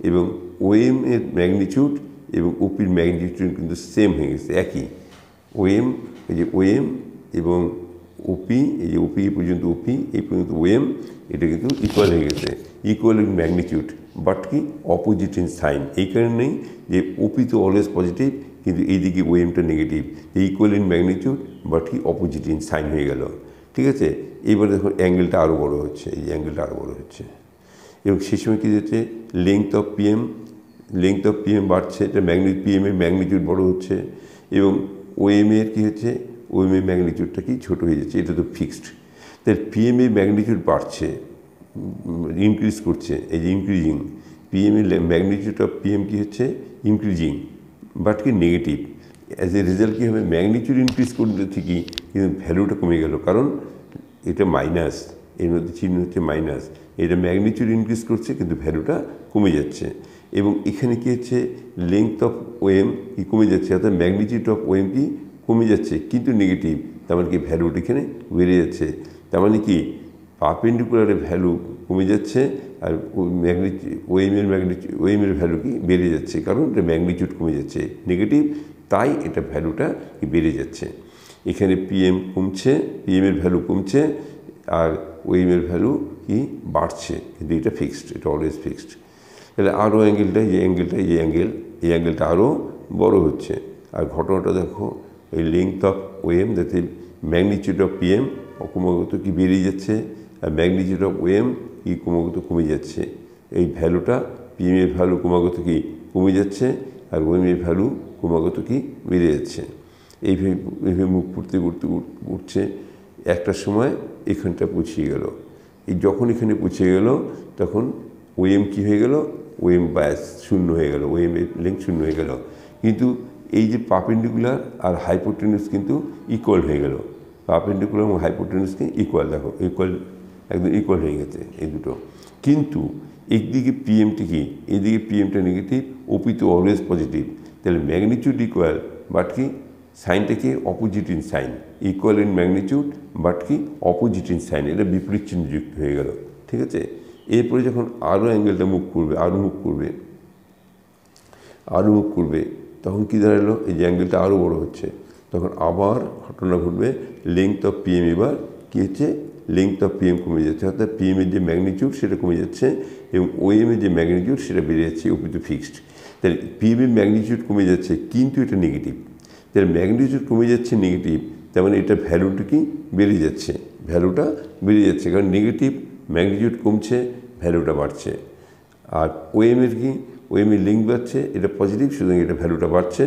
এবং ওএম এর ম্যাগনিটিউড এবং ওপির ম্যাগনিটিউড কিন্তু সেম হয়ে গেছে, একই। ওএম, এই যে ওএম এবং ওপি, এই যে ওপি পর্যন্ত ওপি, এই পর্যন্ত ওএম, এটা কিন্তু ইকুয়াল হয়ে গেছে, ইকুয়াল ইন ম্যাগনিটিউড বাট কি অপোজিট ইন সাইন। এই কারণেই যে ওপি তো অলওয়েজ পজিটিভ, কিন্তু এইদিকে ওএমটা negative, equal in magnitude but কি অপোজিট ইন সাইন হয়ে গেল। ঠিক আছে, এবার দেখো অ্যাঙ্গেলটা আরও বড় হচ্ছে, এই অ্যাঙ্গেলটা আরও বড় হচ্ছে এবং সেই সময় কী হচ্ছে লেংথ অফ পিএম বাড়ছে, এটা পিএমের ম্যাগনিটিউড বড় হচ্ছে এবং ওএমের কী হচ্ছে, ওএমের ম্যাগনিটিউডটা কি ছোটো হয়ে যাচ্ছে, এটা তো ফিক্সড। তাই পিএমের ম্যাগনিটিউড বাড়ছে, ইনক্রিজ করছে, এই যে ইনক্রিজিং, পিএমের ম্যাগনিটিউড অফ পিএম কী হচ্ছে ইনক্রিজিং বাট কি নেগেটিভ। অ্যাজ এ রেজাল্ট কী হবে, ম্যাগনিটিউড ইনক্রিজ করলে ঠিকই কিন্তু ভ্যালুটা কমে গেল, কারণ এটা মাইনাস, এর মধ্যে চিহ্ন হচ্ছে মাইনাস, এটা ম্যাগনিটিউড ইনক্রিজ করছে কিন্তু ভ্যালুটা কমে যাচ্ছে। এবং এখানে কী হচ্ছে লেংথ অফ ওএম কি কমে যাচ্ছে, অর্থাৎ ম্যাগনিটিউড অফ ওএম কি কমে যাচ্ছে কিন্তু নেগেটিভ, তার মানে কি ভ্যালুটা এখানে বেড়ে যাচ্ছে। তার মানে কি পারপেন্ডিকুলারের ভ্যালু কমে যাচ্ছে আর ওএমের ভ্যালু কি বেড়ে যাচ্ছে, কারণ এটা ম্যাগনিটিউড কমে যাচ্ছে নেগেটিভ, তাই এটা ভ্যালুটা কি বেড়ে যাচ্ছে। এখানে পিএম কমছে, পিএমের ভ্যালু কমছে আর ওএমের ভ্যালু কি বাড়ছে, কিন্তু এটা ফিক্সড, এটা অলওয়েজ ফিক্সড। তাহলে আরও অ্যাঙ্গেলটা, এই অ্যাঙ্গেলটা আরও বড় হচ্ছে। আর ঘটনাটা দেখো, এই লেংথ অফ ওএম যাতে ম্যাগনিটিউড অফ পিএম ক্রমাগত কি বেরিয়ে যাচ্ছে আর ম্যাগনিটিউড অফ ওএম কি ক্রমাগত কমে যাচ্ছে। এই ভ্যালুটা পিএমের ভ্যালু ক্রমাগত কি কমে যাচ্ছে আর ওএমের ভ্যালু ক্রমাগত কি বেড়ে যাচ্ছে। এইভাবে মুখ করতে উঠছে, একটা সময় এখানটা পৌঁছিয়ে গেল। এই যখন এখানে পৌঁছে গেল তখন ওএম কী হয়ে গেল, ওএম ব্যাস শূন্য হয়ে গেল, ওএম লেংথ শূন্য হয়ে গেল। কিন্তু এই যে পারপেন্ডিকুলার আর হাইপোটেনিউস কিন্তু ইকুয়াল হয়ে গেল, পারপেন্ডিকুলার এবং হাইপোটেনিউসকে ইকুয়াল, দেখো ইকুয়াল, একদম ইকুয়াল হয়ে গেছে এই দুটো। কিন্তু একদিকে পিএমটি কি, এইদিকে পিএমটা নেগেটিভ, ওপি তো অলওয়েজ পজিটিভ, তাহলে ম্যাগনিটিউড ইকুয়াল বাট কি সাইনটা কি opposite in sign, equal in magnitude but কি অপোজিট ইন সাইন, এটা বিপরীত চিহ্ন যুক্ত হয়ে গেল। ঠিক আছে, এরপরে যখন আরও অ্যাঙ্গেলটা মুভ করবে, তখন কী দাঁড়ালো, এই যে অ্যাঙ্গেলটা আরও বড় হচ্ছে, তখন আবার ঘটনা ঘটবে, লেংথ অফ পিএম এবার কী হচ্ছে, লেংথ অফ পিএম কমে যাচ্ছে, অর্থাৎ পিএমের যে ম্যাগনিটিউড সেটা কমে যাচ্ছে এবং ওএমের যে ম্যাগনিটিউড সেটা বেড়ে যাচ্ছে, ওপি তো ফিক্সড। তাহলে পিএমের ম্যাগনিটিউড কমে যাচ্ছে কিন্তু এটা নেগেটিভ, তাহলে ম্যাগনিটিউড কমে যাচ্ছে নেগেটিভ, তার মানে এটা ভ্যালুটা কি বেড়ে যাচ্ছে, ভ্যালুটা বেড়ে যাচ্ছে, কারণ নেগেটিভ ম্যাগনিটিউড কমছে, ভ্যালুটা বাড়ছে। আর ওএমের কি, ওএমের লেংথ বাড়ছে, এটা পজিটিভ, সুতরাং এটা ভ্যালুটা বাড়ছে,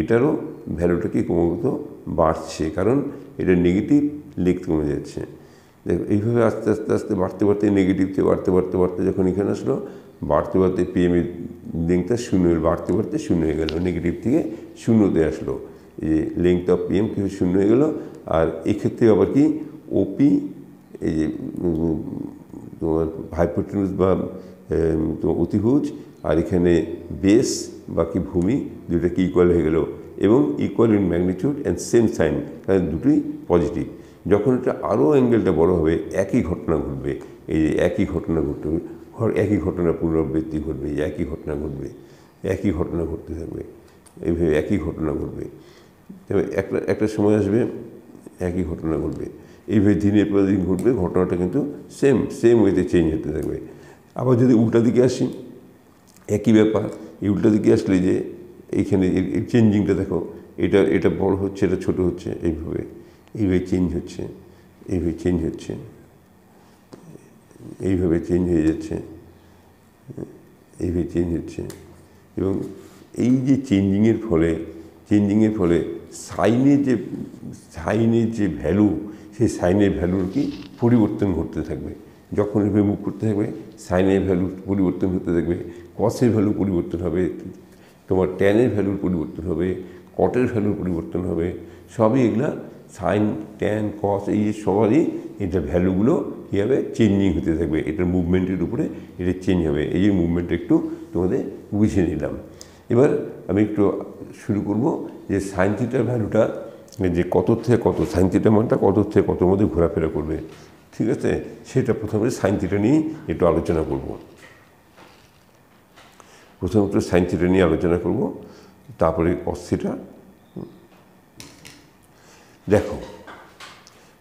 এটারও ভ্যালুটা কি ক্রমাগত বাড়ছে, কারণ এটা নেগেটিভ, লেংথ কমে যাচ্ছে। দেখো এইভাবে আস্তে আস্তে বাড়তে নেগেটিভ থেকে বাড়তে যখন এখানে আসলো, বাড়তে পিএমের লেংথটা শূন্য, বাড়তে শূন্য হয়ে গেল, নেগেটিভ থেকে শূন্যতে আসলো, এই যে লেংথ অফ পিএম কীভাবে শূন্য হয়ে গেল। আর এক্ষেত্রে আবার কি ওপি, এই যে তোমার হাইপোটেনিউস বা অতিভুজ, আর এখানে বেস বা কি ভূমি, দুটো কি ইকুয়াল হয়ে গেল এবং equal in magnitude and same sign, কারণ দুটোই পজিটিভ। যখন এটা আরও অ্যাঙ্গেলটা বড় হবে, একই ঘটনা ঘটবে, এই যে একই ঘটনা পুনরাবৃত্তি ঘটবে, একই ঘটনা ঘটতে থাকবে, এইভাবে একই ঘটনা ঘটবে। তবে একটা সময় আসবে একই ঘটনা ঘটবে, এইভাবে দিনের পর দিন ঘটবে, ঘটনাটা কিন্তু সেম ওয়েতে চেঞ্জ হতে থাকবে। আবার যদি উল্টা দিকে আসি, একই ব্যাপার, এই উল্টা দিকে আসলে যে এইখানে চেঞ্জিংটা দেখো, এটা বড় হচ্ছে, এটা ছোট হচ্ছে, এইভাবে চেঞ্জ হচ্ছে, এইভাবে চেঞ্জ হয়ে যাচ্ছে, এবং এই যে চেঞ্জিংয়ের ফলে সাইনের যে ভ্যালু, সেই সাইনের ভ্যালুর কি পরিবর্তন ঘটতে থাকবে। যখন এভাবে মুভ করতে থাকবে, সাইনের ভ্যালু পরিবর্তন হতে থাকবে, কসের ভ্যালু পরিবর্তন হবে, তোমার ট্যানের ভ্যালুর পরিবর্তন হবে, কটের ভ্যালুর পরিবর্তন হবে, সবই এগুলা সাইন, ট্যান, কস, এই সবারই এটা ভ্যালুগুলো কী হবে চেঞ্জিং হতে থাকবে, এটার মুভমেন্টের উপরে এটা চেঞ্জ হবে। এই যে মুভমেন্টটা একটু তোমাদের বুঝিয়ে নিলাম। এবার আমি একটু শুরু করব যে সাইন থিটার ভ্যালুটা যে কত থেকে কত, সাইন থিটার মানটা কত থেকে কত মধ্যে ঘোরাফেরা করবে, ঠিক আছে, সেটা প্রথমে সাইন থিটা নিয়ে একটু আলোচনা করব। প্রথমত সাইন থিটা নিয়ে আলোচনা করব, তারপরে কস থিটা, দেখো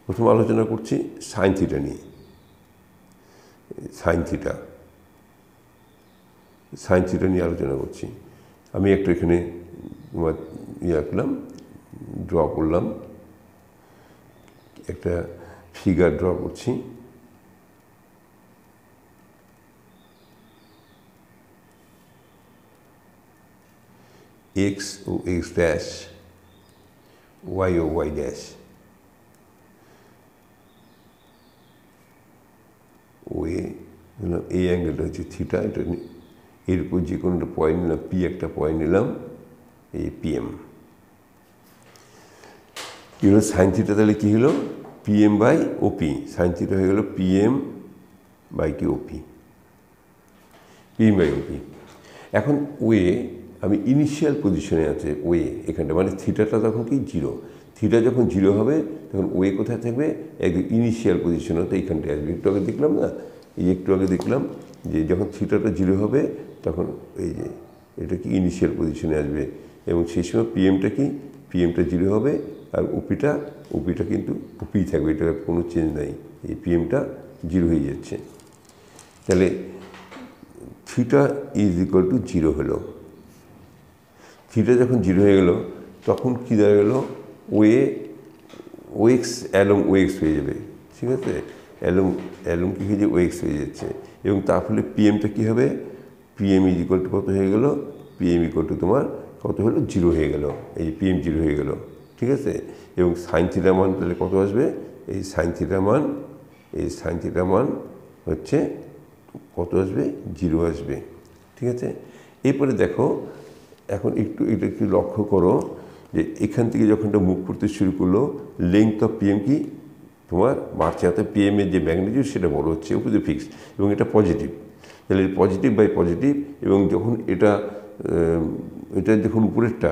প্রথম আলোচনা করছি সাইন থিটা নিয়ে। সাইন থিটা নিয়ে আলোচনা করছি। আমি একটু এখানে তোমার আঁকলাম, ড্র করলাম, একটা ফিগার ড্র করছি। এক্স ও এক্স ড্যাশ, ওয়াই ও ওয়াই ড্যাশ, ওয়ে এই অ্যাঙ্গেলটা হচ্ছে থিটা। এটা এর উপর যে কোনো একটা পয়েন্ট নিলাম, পি একটা পয়েন্ট নিলাম, এই পিএম। কি হলো সাইন থিটা? তাহলে কী হলো? PM by OP. Sine theta হয়ে গেল পিএম বাই কি ওপি, পিএম বাই ওপি। এখন ওয়ে আমি ইনিশিয়াল পজিশনে আছে ওয়ে এখানটা, মানে থিটাটা তখন কি জিরো। থিটা যখন জিরো হবে তখন ওয়ে কোথায় থাকবে? একদম ইনিশিয়াল পজিশন হতে এইখানটায় আসবে। একটু আগে দেখলাম না, এই একটু আগে দেখলাম যে যখন থিটাটা জিরো হবে তখন এই যে এটা কি ইনিশিয়াল পজিশনে আসবে, এবং সেই সময় পিএমটা কি, পিএমটা জিরো হবে, আর ওপিটা কিন্তু ওপি থাকবে, এটা কোনো চেঞ্জ নাই। এই পিএমটা জিরো হয়ে যাচ্ছে। তাহলে theta is equal two zero হলো। থিটা যখন জিরো হয়ে গেল তখন কী দাঁড়া গেল? ওএক্স অ্যালং ওএক্স হয়ে যাবে, ঠিক আছে? অ্যালং কী হয়ে যাবে? ওএক্স হয়ে যাচ্ছে। এবং তার ফলে পিএমটা কী হবে? পিএম ইজ ইকুয়াল টু কত হয়ে গেল? পিএম ইকুয়াল টু তোমার কত হলো? জিরো হয়ে গেল। এই পিএম জিরো হয়ে গেল, ঠিক আছে? এবং সাইন থিটা মান তাহলে কত আসবে? এই সাইন থিটা মান হচ্ছে কত আসবে? জিরো আসবে, ঠিক আছে? এরপরে দেখো, এখন এটা একটু লক্ষ্য করো যে এখান থেকে যখন এটা মুভ করতে শুরু করলো, লেংথ অফ পিএম কি তোমার বাড়ছে, অর্থাৎ পিএমের যে ম্যাগনিটিউড সেটা বড় হচ্ছে, উপরে ফিক্সড, এবং এটা পজিটিভ। তাহলে পজিটিভ বাই পজিটিভ, এবং যখন এটা যখন উপরেরটা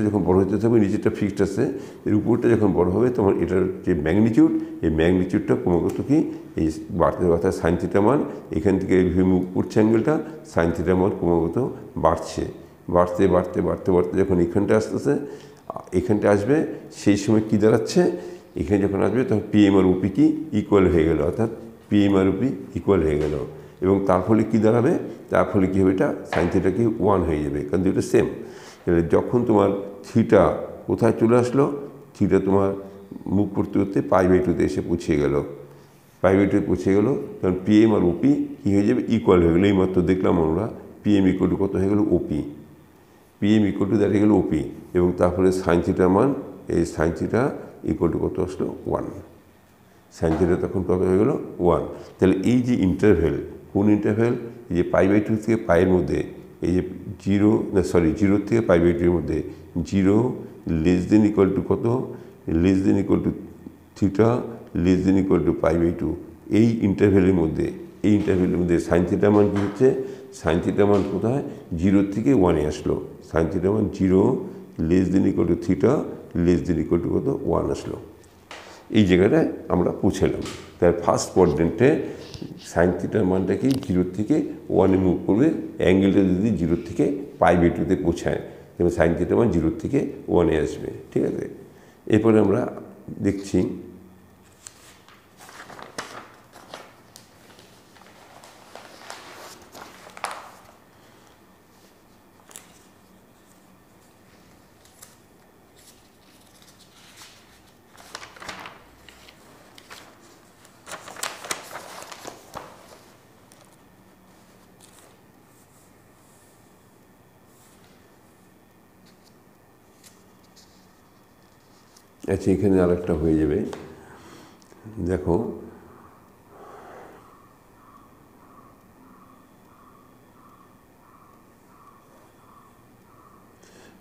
যখন বড় হতে থাকবে, নিচেরটা ফিক্সড আছে, এর উপরটা যখন বড় হবে তখন এটার যে ম্যাগনিটিউড, এই ম্যাগনিটিউডটা ক্রমাগত কি এই বাড়তে, অর্থাৎ সাইন থিটা মান এখান থেকে এইভাবে মুভ করছে অ্যাঙ্গেলটা, সাইন থিটা মান ক্রমাগত বাড়ছে, বাড়তে যখন এখানটা এখানটা আসবে, সেই সময় কী দাঁড়াচ্ছে? এখানে যখন আসবে তখন পিএম আর ওপি কি ইকুয়াল হয়ে গেল, অর্থাৎ পিএম আর ওপি ইকুয়াল হয়ে গেল। এবং তার ফলে কী দাঁড়াবে? তার ফলে কী হবে? এটা সাইন থিটা কি 1 হয়ে যাবে, কারণ দুটো সেম। তাহলে যখন তোমার থিটা কোথায় চলে আসলো? থিটা তোমার মুভ করতে করতে π/2 এসে পৌঁছে গেল, π/2 পৌঁছে গেল, তখন পিএম আর ওপি কী হয়ে যাবে? ইকুয়াল হয়ে গেলো। এইমাত্র দেখলাম আমরা পিএম ইকুয়াল টু কত হয়ে গেল? ওপি। পিএম ইকুয়াল টু দাঁড়িয়ে গেল ওপি, এবং তারপরে সাইন থিটা মান, এই সাইন থিটা ইকুয়াল টু কত আসলো? 1। সাইন থিটা তখন কত হয়ে গেল? 1। তাহলে এই যে ইন্টারভেল, কোন ইন্টারভেল? এই যে π/2 থেকে পায়ের মধ্যে, এই যে জিরো থেকে π/2 এর মধ্যে, zero less than equal to কত? Less than equal to theta less than equal to π/2, এই ইন্টারভেলের মধ্যে সাইন থিটা মান কী হচ্ছে? সাইন থিটা মান কোথায়? 0 থেকে 1-এ আসলো। সাইন থিটা মান 0 less than equal to theta less than equal to কত? 1 আসলো। এই জায়গাটায় আমরা পৌঁছালাম। তার ফার্স্ট কোয়াড্রেন্টে সাইন থিটার মানটা কি 0 থেকে 1-এ মুভ করবে, অ্যাঙ্গেলটা যদি 0 থেকে π/2 পৌঁছায়, তবে সাইন থিটার মান 0 থেকে 1-এ আসবে, ঠিক আছে? এরপরে আমরা দেখছি আচ্ছা, এখানে আর একটা হয়ে যাবে। দেখো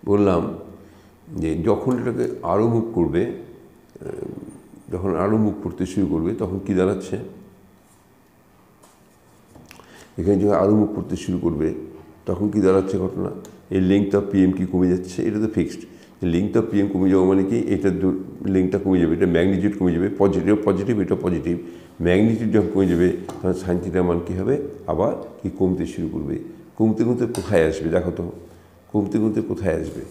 বললাম যে যখন এটাকে আরও মুভ করবে, যখন আরও মুভ করতে শুরু করবে তখন কী দাঁড়াচ্ছে? এখানে যখন আরও মুভ করতে শুরু করবে তখন কী দাঁড়াচ্ছে ঘটনা? এই লেংথ অফ পিএম কি কমে যাচ্ছে, এটা তো ফিক্সড। লেংথ অফ পিএম কমে যাওয়া মানে কি? এটার লেংথটা কমে যাবে, এটা ম্যাগনিটিউড কমে যাবে, পজিটিভ, এটা পজিটিভ। ম্যাগনিটিউড যখন কমে যাবে তখন সাইন থিটার মান কী হবে? আবার কি কমতে শুরু করবে। কমতে কোথায় আসবে? দেখো তো, কমতে কোথায় আসবে?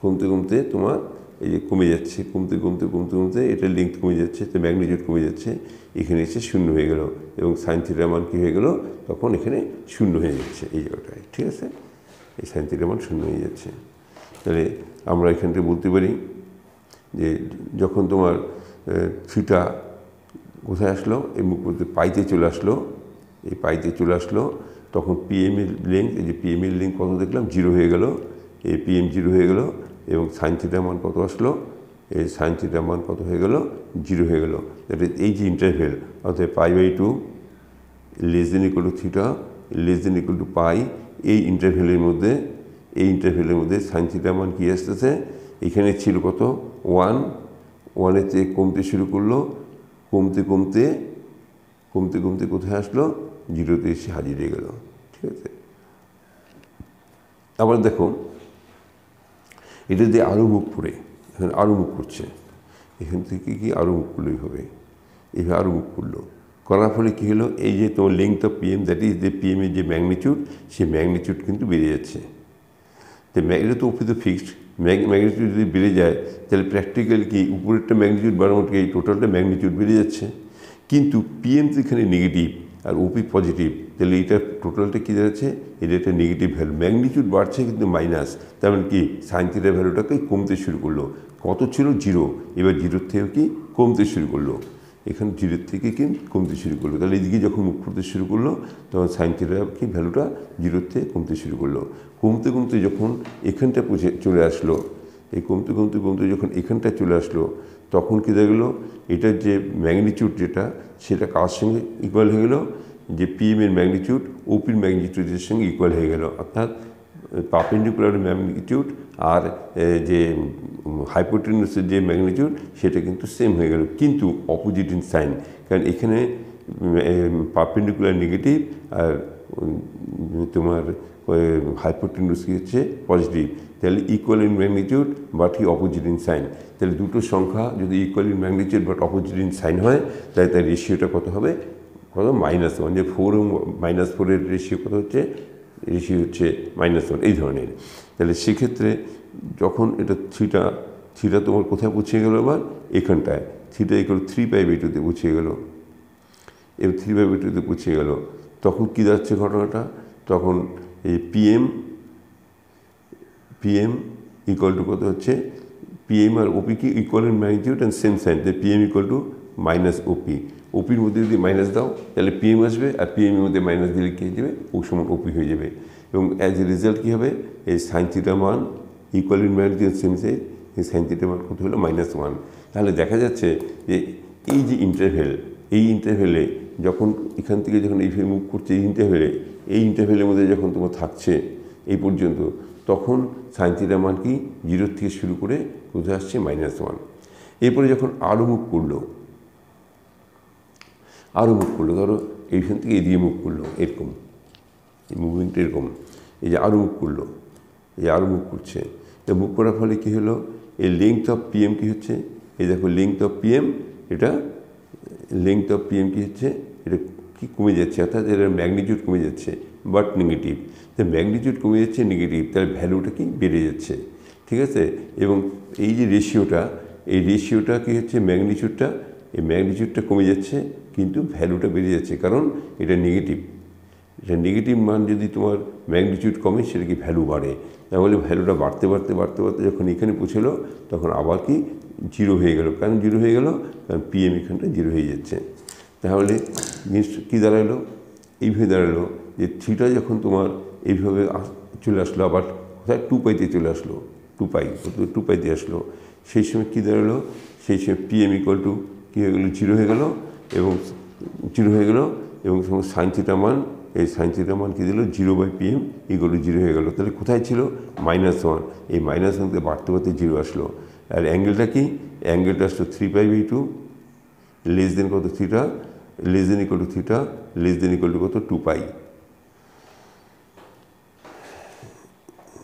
কমতে তোমার এই যে কমে যাচ্ছে, কমতে কমতে কমতে কমতে এটার লেংথ কমে যাচ্ছে, তো ম্যাগনিটিউড কমে যাচ্ছে, এখানে এসে শূন্য হয়ে গেল এবং সাইন থিটার মান কী হয়ে গেল, তখন এখানে শূন্য হয়ে যাচ্ছে এই জায়গাটায়। ঠিক আছে, এই সাইন থিটার মান শূন্য হয়ে যাচ্ছে। তাহলে আমরা এখানটা বলতে পারি যে যখন তোমার থিটা কোথায় আসলো, এই মুখ বলতে পাইতে চলে আসলো, এই পাইতে চলে আসলো, তখন পিএমের লেংথ, এই যে পিএমের লেংথ কত দেখলাম, 0 হয়ে গেল, এই পিএম 0 হয়ে গেল এবং সাইন থিটার মান কত আসলো, এই সাইন থিটার মান কত হয়ে গেল, 0 হয়ে গেল। দ্যাট ইজ এই যে ইন্টারভেল, অর্থাৎ π/2 less than equal to theta less than equal to pi, এই ইন্টারভেলের মধ্যে সাইন থিটার মান কী আসতেছে, এখানে ছিল কত 1, 1-এর থেকে কমতে শুরু করলো, কমতে কমতে কমতে কমতে কোথায় আসলো, 0-তে এসে হাজির হয়ে গেল। ঠিক আছে, আবার দেখো এটা দিয়ে আরও মুখ পড়ে, এখানে আরও মুখ করছে, এখান থেকে কি আরও মুখ করলো, এইভাবে আরও মুখ করলো, করার ফলে কী হলো, এই যে তোমার length of PM, that is যে পিএমের যে ম্যাগনিটিউড, সেই ম্যাগনিটিউড কিন্তু বেড়ে যাচ্ছে। তো এটা তো উপরে তো ফিক্সড, ম্যাগনিটিউড যদি বেড়ে যায় তাহলে প্র্যাকটিক্যালি কি উপরেরটা ম্যাগনিটিউড বাড়ানোর এই টোটালটা ম্যাগনিটিউড বেড়ে যাচ্ছে, কিন্তু পিএম তো এখানে নেগেটিভ আর ওপি পজিটিভ, তাহলে এটা টোটালটা কী দাঁড়াচ্ছে, এটা একটা নেগেটিভ ভ্যালু, ম্যাগনিটিউড বাড়ছে কিন্তু মাইনাস, তার মানে কি সাইন থিটার ভ্যালুটাকে কমতে শুরু করলো, কত ছিল 0, এবার 0-র থেকে কি কমতে শুরু করলো, এখানে 0-এর থেকে কি কমতে শুরু করলো, তাহলে এদিকে যখন মুখ করতে শুরু করলো তখন সাইন থিটার কি ভ্যালুটা 0-র থেকে কমতে শুরু করলো, কমতে কমতে যখন এখানটা চলে আসলো, এই কমতে কমতে কমতে যখন এখানটা চলে আসলো, তখন কী দেখলো, এটার যে ম্যাগনিটিউড যেটা, সেটা কার সঙ্গে ইকুয়াল হয়ে গেলো, যে পিএমের ম্যাগনিটিউড ওপির ম্যাগনিটিউডের সঙ্গে ইকুয়াল হয়ে গেল, অর্থাৎ পারপেন্ডিকুলার ম্যাগনিটিউড আর যে হাইপোটেনিউসের যে ম্যাগনিটিউড সেটা কিন্তু সেম হয়ে গেল, কিন্তু অপোজিট ইন সাইন, কারণ এখানে পারপেন্ডিকুলার নেগেটিভ আর তোমার হাইপোটেনিউস কি হচ্ছে পজিটিভ, তাহলে ইকুয়াল ইন ম্যাগনিটিউড বাট কি অপোজিট ইন সাইন, তাহলে দুটো সংখ্যা যদি equal in magnitude but opposite in sign হয়, তাহলে তার রেশিওটা কত হবে, কত -1, যে 4 এবং -4-এর রেশিও কত হচ্ছে, রেশিও হচ্ছে -1, এই ধরনের। তাহলে সেক্ষেত্রে যখন এটা থিটা তোমার কোথায় পৌঁছে গেল, আবার এখানটায় থিটা ইকুয়াল 3π/2-তে পৌঁছে গেল, এবং 3π/2-তে পৌঁছে গেল, তখন কী যাচ্ছে ঘটনাটা, তখন এই পিএম ইকুয়াল টু কত হচ্ছে, পিএম আর ওপি কি equal in magnitude and same sign, তাই পিএম ইকুয়াল টু -OP, ওপির মধ্যে যদি মাইনাস দাও তাহলে পিএম আসবে, আর পিএমের মধ্যে মাইনাস দিলে কী হয়ে যাবে, ও সমান ওপি হয়ে যাবে, এবং অ্যাজ এ রেজাল্ট কী হবে, এই সাইন থিটার মান equal in magnitude same sign, এই সাইন থিটার মান কত হলো, -1। তাহলে দেখা যাচ্ছে যে এই যে ইন্টারভেল, এই ইন্টারভেলে যখন এখান থেকে যখন এইভাবে মুভ করছে, এই ইন্টারভেলের মধ্যে যখন তোমার থাকছে এই পর্যন্ত, তখন সাইন থিটার মান কি 0 থেকে শুরু করে কোথায় আসছে, -1। এরপরে যখন আরও মুভ করলো, ধরো এইখান থেকে এদিকে মুভ করলো, এরকম এই মুভমেন্টটা এরকম, এই যে আরও মুভ করলো, মুভ করছে, তা মুভ করার ফলে কী হলো, এই লেংথ অফ পিএম কী হচ্ছে, এই দেখো লেংথ অফ পিএম, এটা লেংথ অফ পিএম কী হচ্ছে, এটা কি কমে যাচ্ছে, অর্থাৎ এর ম্যাগনিটিউড কমে যাচ্ছে বাট নেগেটিভ, তো ম্যাগনিটিউড কমে যাচ্ছে নেগেটিভ, তার ভ্যালুটা কি বেড়ে যাচ্ছে। ঠিক আছে, এবং এই যে রেশিওটা কী হচ্ছে, এই ম্যাগনিটিউডটা কমে যাচ্ছে কিন্তু ভ্যালুটা বেড়ে যাচ্ছে, কারণ এটা নেগেটিভ মান যদি তোমার ম্যাগনিটিউড কমে, সেটা কি ভ্যালু বাড়ে, তাহলে ভ্যালুটা বাড়তে বাড়তে যখন এখানে পৌঁছলো, তখন আবার কি 0 হয়ে গেল, কারণ 0 হয়ে গেল, কারণ পিএম এখানটা 0 হয়ে যাচ্ছে। তাহলে জিনিসটা কী দাঁড়ালো, এইভাবে দাঁড়ালো যে থিটা যখন তোমার এইভাবে চলে আসলো, আবার কোথায় 2π-তে চলে আসলো, 2π-তে আসলো, সেই সময় কী দাঁড়ালো, সেই সময় পিএম ইকুয়াল টু কী হয়ে গেলো, 0 হয়ে গেল, এবং তখন সাইন থিটা মান, এই সাইন থিটা মান কী দিল, 0/PM ইকুয়াল টু 0 হয়ে গেল, তাহলে কোথায় ছিল, -1, এই -1 থেকে বাড়তে বাড়তে 0 আসলো, আর অ্যাঙ্গেলটা কি, অ্যাঙ্গেলটা আসলো 3π/2 লেস দেন কত, theta less than equal to theta less than equal to কত, 2π।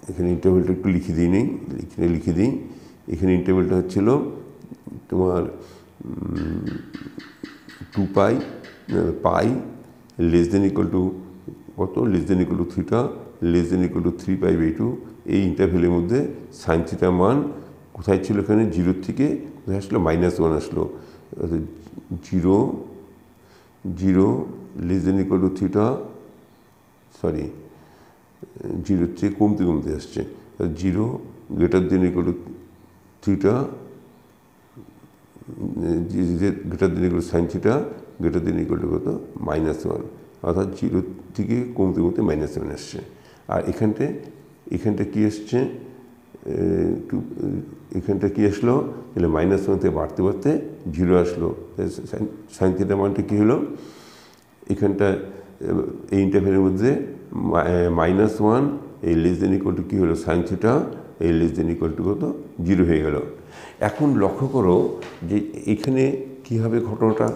এখানে ইন্টারভেলটা একটু লিখে দিই, এখানে ইন্টারভেলটা হচ্ছিল তোমার 2π লেস দেন ইকুয়াল টু কত, less than equal to theta less than equal to 3π/2, এই ইন্টারভেলের মধ্যে সাইন থিটার মান কোথায় ছিল এখানে 0 থেকে কোথায় আসলো -1 আসলো 0 0 less than equal to theta, sorry 0 থেকে কমতে কমতে আসছে 0 greater than equal to theta, greater than equal two sine theta, greater than equal to কত -1, অর্থাৎ 0 থেকে কমতে কমতে -1 আসছে। আর এখানটা কী আসছে, এখানটা কী আসলো, তাহলে -1 থেকে বাড়তে বাড়তে 0 আসলো। সাইন থিটা মানটা কী হলো, এখানটা এই ইন্টারভ্যালের মধ্যে -1 এই লেস দেন ইকুয়াল টু কী হলো সাইন থিটা, এই লেস দেন ইকুয়াল টু কত 0 হয়ে গেল। এখন লক্ষ্য করো যে এখানে কী হবে ঘটনাটা,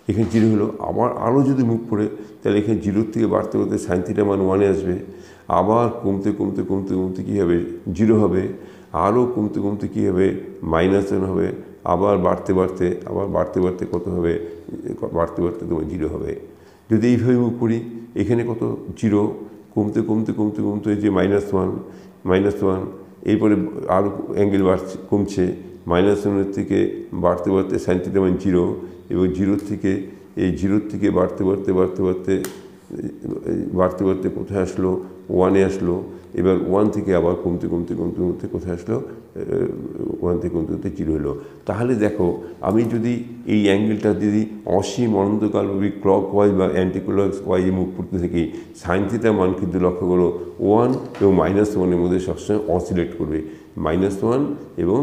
এখানে 0 হলো, আবার আরও যদি মুখ পড়ে তাহলে এখানে 0 থেকে বাড়তে বাড়তে সাইন থিটা মান 1 আসবে, আবার কমতে কমতে কমতে কমতে কী হবে 0 হবে, আরও কমতে কমতে কী হবে -1 হবে, আবার বাড়তে বাড়তে কত হবে, বাড়তে বাড়তে তোমার 0 হবে। যদি এইভাবে মুখ করি এখানে কত 0, কমতে কমতে কমতে কমতে যে -1, এরপরে আরও অ্যাঙ্গেল বাড়ছে কমছে, -1 থেকে বাড়তে বাড়তে সাইন থিটা মান 0, এবং 0 থেকে বাড়তে বাড়তে কোথায় আসলো 1-এ আসলো, এবার 1 থেকে আবার কমতে কোথায় আসলো 1 থেকে কমতে 0 হলো। তাহলে দেখো আমি যদি এই অ্যাঙ্গেলটা যদি অসীম অনন্তকালভাবে ক্লক ওয়াইজ বা অ্যান্টি ক্লক ওয়াইজে মুখ করতে থাকি, সাইন থিটা মান কিন্তু লক্ষ্য করো 1 এবং -1-এর মধ্যে সবসময় অসিলেট করবে, -1 এবং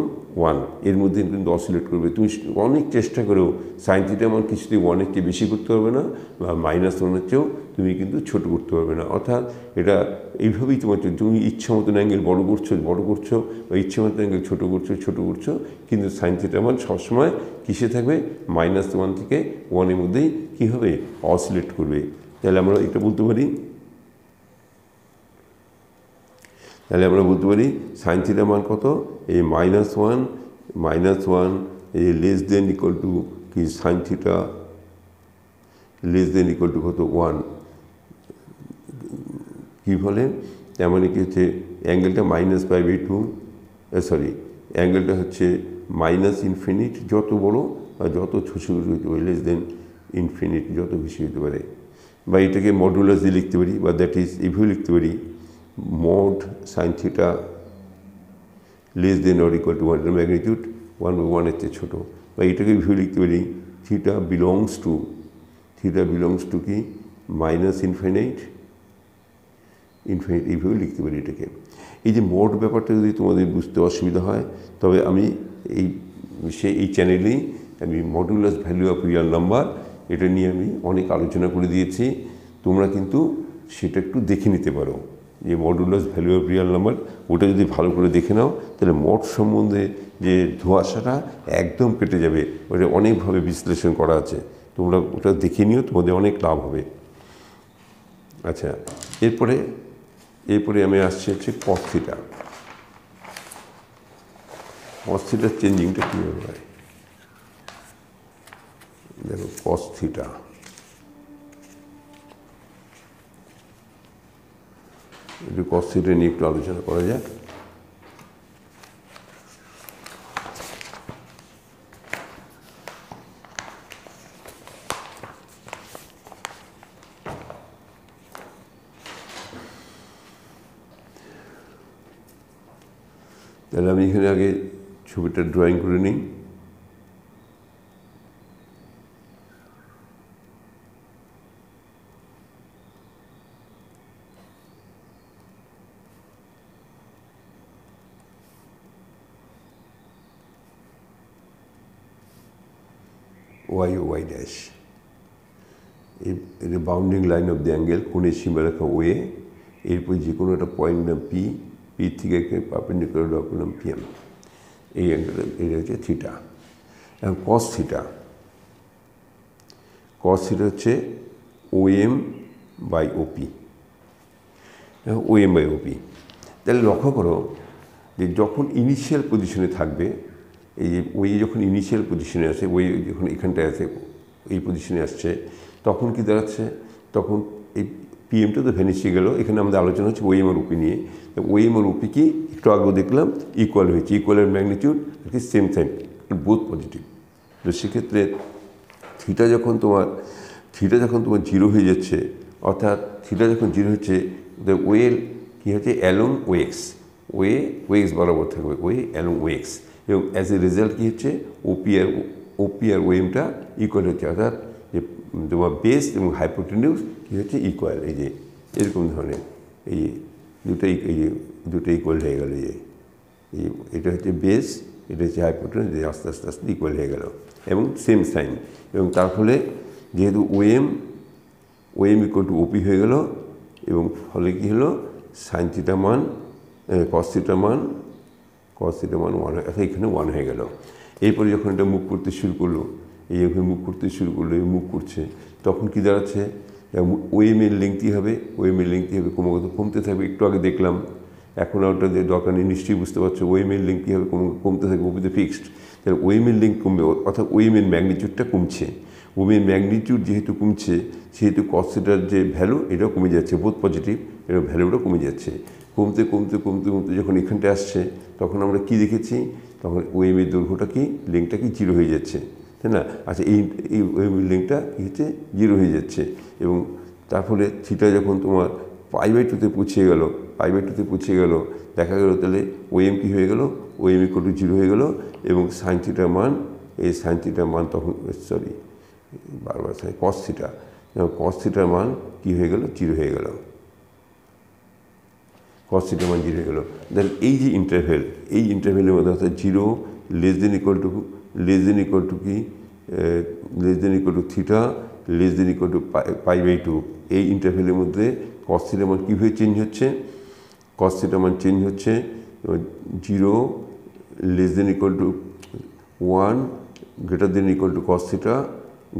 1 এর মধ্যে কিন্তু অসিলেট করবে। তুমি অনেক চেষ্টা করেও সাইন থিটা মান কিছুতেই 1-এর চেয়ে বেশি করতে পারবে না, বা -1-এর চেয়েও তুমি কিন্তু ছোট করতে পারবে না। অর্থাৎ এটা এইভাবেই তোমার, তুমি ইচ্ছা মতন অ্যাঙ্গেল বড় করছো বা ইচ্ছে মতন অ্যাঙ্গেল ছোট করছো, কিন্তু সাইন থিটা মান সবসময় কিসে থাকবে, -1 থেকে 1-এর মধ্যেই কী হবে অসিলেট করবে। তাহলে আমরা এটা বলতে পারি, সাইন থিটা মান কত, এই -1 এই লেস দেন ইকুয়াল টু কি sine theta less than equal to কত 1, কী বলে তার মানে কি হচ্ছে অ্যাঙ্গেলটা -π/2, সরি অ্যাঙ্গেলটা হচ্ছে -ইনফিনিট যত বড় বা যত ছোট হতে পারে, লেস দেন ইনফিনিট যত বেশি হতে পারে, বা এটাকে মডুলাস দিয়ে লিখতে পারি, বা দ্যাট ইজ এভাবে লিখতে পারি mod sine theta less than or equal to 1, এর ম্যাগনিটিউড 1/1-এর চেয়ে ছোটো, বা এটাকে এভাবে লিখতে পারি থিটা বিলংস টু কি -ইনফিনিট এইভাবে লিখতে পারি এটাকে। এই যে মোড ব্যাপারটা যদি তোমাদের বুঝতে অসুবিধা হয়, তবে আমি এই চ্যানেলেই আমি modulus value of Real number এটা নিয়ে আমি অনেক আলোচনা করে দিয়েছি, তোমরা কিন্তু সেটা একটু দেখে নিতে পারো, যে modulus value of Real number ওটা যদি ভালো করে দেখে নাও তাহলে মোড সম্বন্ধে যে ধোঁয়াশাটা একদম কেটে যাবে। ওটা অনেকভাবে বিশ্লেষণ করা আছে, তোমরা ওটা দেখে নিও, তোমাদের অনেক লাভ হবে। আচ্ছা, এরপরে আমি আসছি হচ্ছে কস থিটার চেঞ্জিংটা কীভাবে হয়। দেখো কস থিটা, একটু কস থিটা নিয়ে একটু আলোচনা করা যাক। তাহলে আমি এখানে আগে ছবিটা ড্রয়িং করে নিই। y ড্যাশ এর bounding line of the angle, কোণের সীমারেখা ওয়ে, এরপর যে কোনো একটা পয়েন্ট নাম পি থেকে একটা পারপেন্ডিকুলার ডট নাম PM, এই অ্যাঙ্গেল এটা হচ্ছে থিটা। এখন কস থিটা হচ্ছে OM/OP, তাহলে লক্ষ্য করো যে যখন ইনিশিয়াল পজিশনে থাকবে, এই যে ওয়ে যখন ইনিশিয়াল পজিশনে আসে, ওয়ে যখন এখানটায় আছে এই পজিশনে আসছে, তখন কি দাঁড়াচ্ছে, তখন এই পিএমটা তো ভ্যানিশে গেল। এখানে আমাদের আলোচনা হচ্ছে ওএম আর ওপি নিয়ে। ওএম আর ওপি কি একটু আগেও দেখলাম ইকুয়াল হয়েছে, ইকুয়ালের ম্যাগনিটিউড আর কি সেম সাইন, বোথ পজিটিভ। তো সেক্ষেত্রে থিটা যখন তোমার জিরো হয়ে যাচ্ছে, অর্থাৎ থিটা যখন জিরো হচ্ছে, ওয়েল কী হচ্ছে অ্যালং ওয়েক্স, ওয়েক্স বরাবর থাকবে, ওয়ে অ্যালং ওয়েক্স, এবং অ্যাজ এ রেজাল্ট কী হচ্ছে ওপি আর ওএমটা ইকুয়াল হচ্ছে, অর্থাৎ যে তোমার বেস এবং হাইপোটেনিউস কী হচ্ছে ইকুয়াল। এই যে এরকম ধরনের এই দুটো ইকুয়াল হয়ে গেল। এটা হচ্ছে বেস, এটা হচ্ছে হাইপোটেনিউস, আস্তে আস্তে আস্তে ইকুয়াল হয়ে গেল এবং সেম সাইন। এবং তার ফলে যেহেতু ওএম ইকুয়াল টু ওপি হয়ে গেল, এবং ফলে কী হলো সাইন থিটা মান কস থিটা মান 1 এখানে 1 হয়ে গেল। এরপরে যখন এটা মুভ করতে শুরু করলো, এইভাবে মুভ করতে শুরু করলো, মুভ করছে, তখন কী দাঁড়াচ্ছে ওএমের লেংথই হবে, ক্রমাগত কমতে থাকবে। একটু আগে দেখলাম, এখন ওটা যে দরকার নেই, নিশ্চয়ই বুঝতে পারছো ওএমের লেংথই হবে, কমতে থাকবে, ওপিতে ফিক্সড। তাহলে ওএমের লেংথ কমবে, অর্থাৎ ওএমের ম্যাগনিটিউডটা কমছে। ওএমের ম্যাগনিটিউড যেহেতু কমছে, সেহেতু কস থিটার যে ভ্যালু এটাও কমে যাচ্ছে, বোথ পজিটিভ, এর ভ্যালুটা কমে যাচ্ছে। কমতে কমতে কমতে কমতে যখন এখানটা আসছে, তখন আমরা কি দেখেছি, তখন ওএমের দৈর্ঘ্যটা কি লেংথটা কি জিরো হয়ে যাচ্ছে, তাই না? আচ্ছা, এই ওএমের লেংথটা কী হচ্ছে জিরো হয়ে যাচ্ছে, এবং তার ফলে থিটা যখন তোমার π/2 পৌঁছে গেল, দেখা গেল তাহলে ওএম কী হয়ে গেল, ওএম ইকুয়াল টু জিরো হয়ে গেল, এবং সাইন থিটার মান তখন কস থিটার মান কী হয়ে গেল, জিরো হয়ে গেল, কস থিটার মান জিরো হয়ে গেল। দেন এই যে ইন্টারভেলের মধ্যে, অর্থাৎ zero less than equal to কি less than equal to theta less than equal to π/2, এই ইন্টারভেলের মধ্যে কস থিটার মান কীভাবে চেঞ্জ হচ্ছে, zero less than equal to 1 greater than equal to cos theta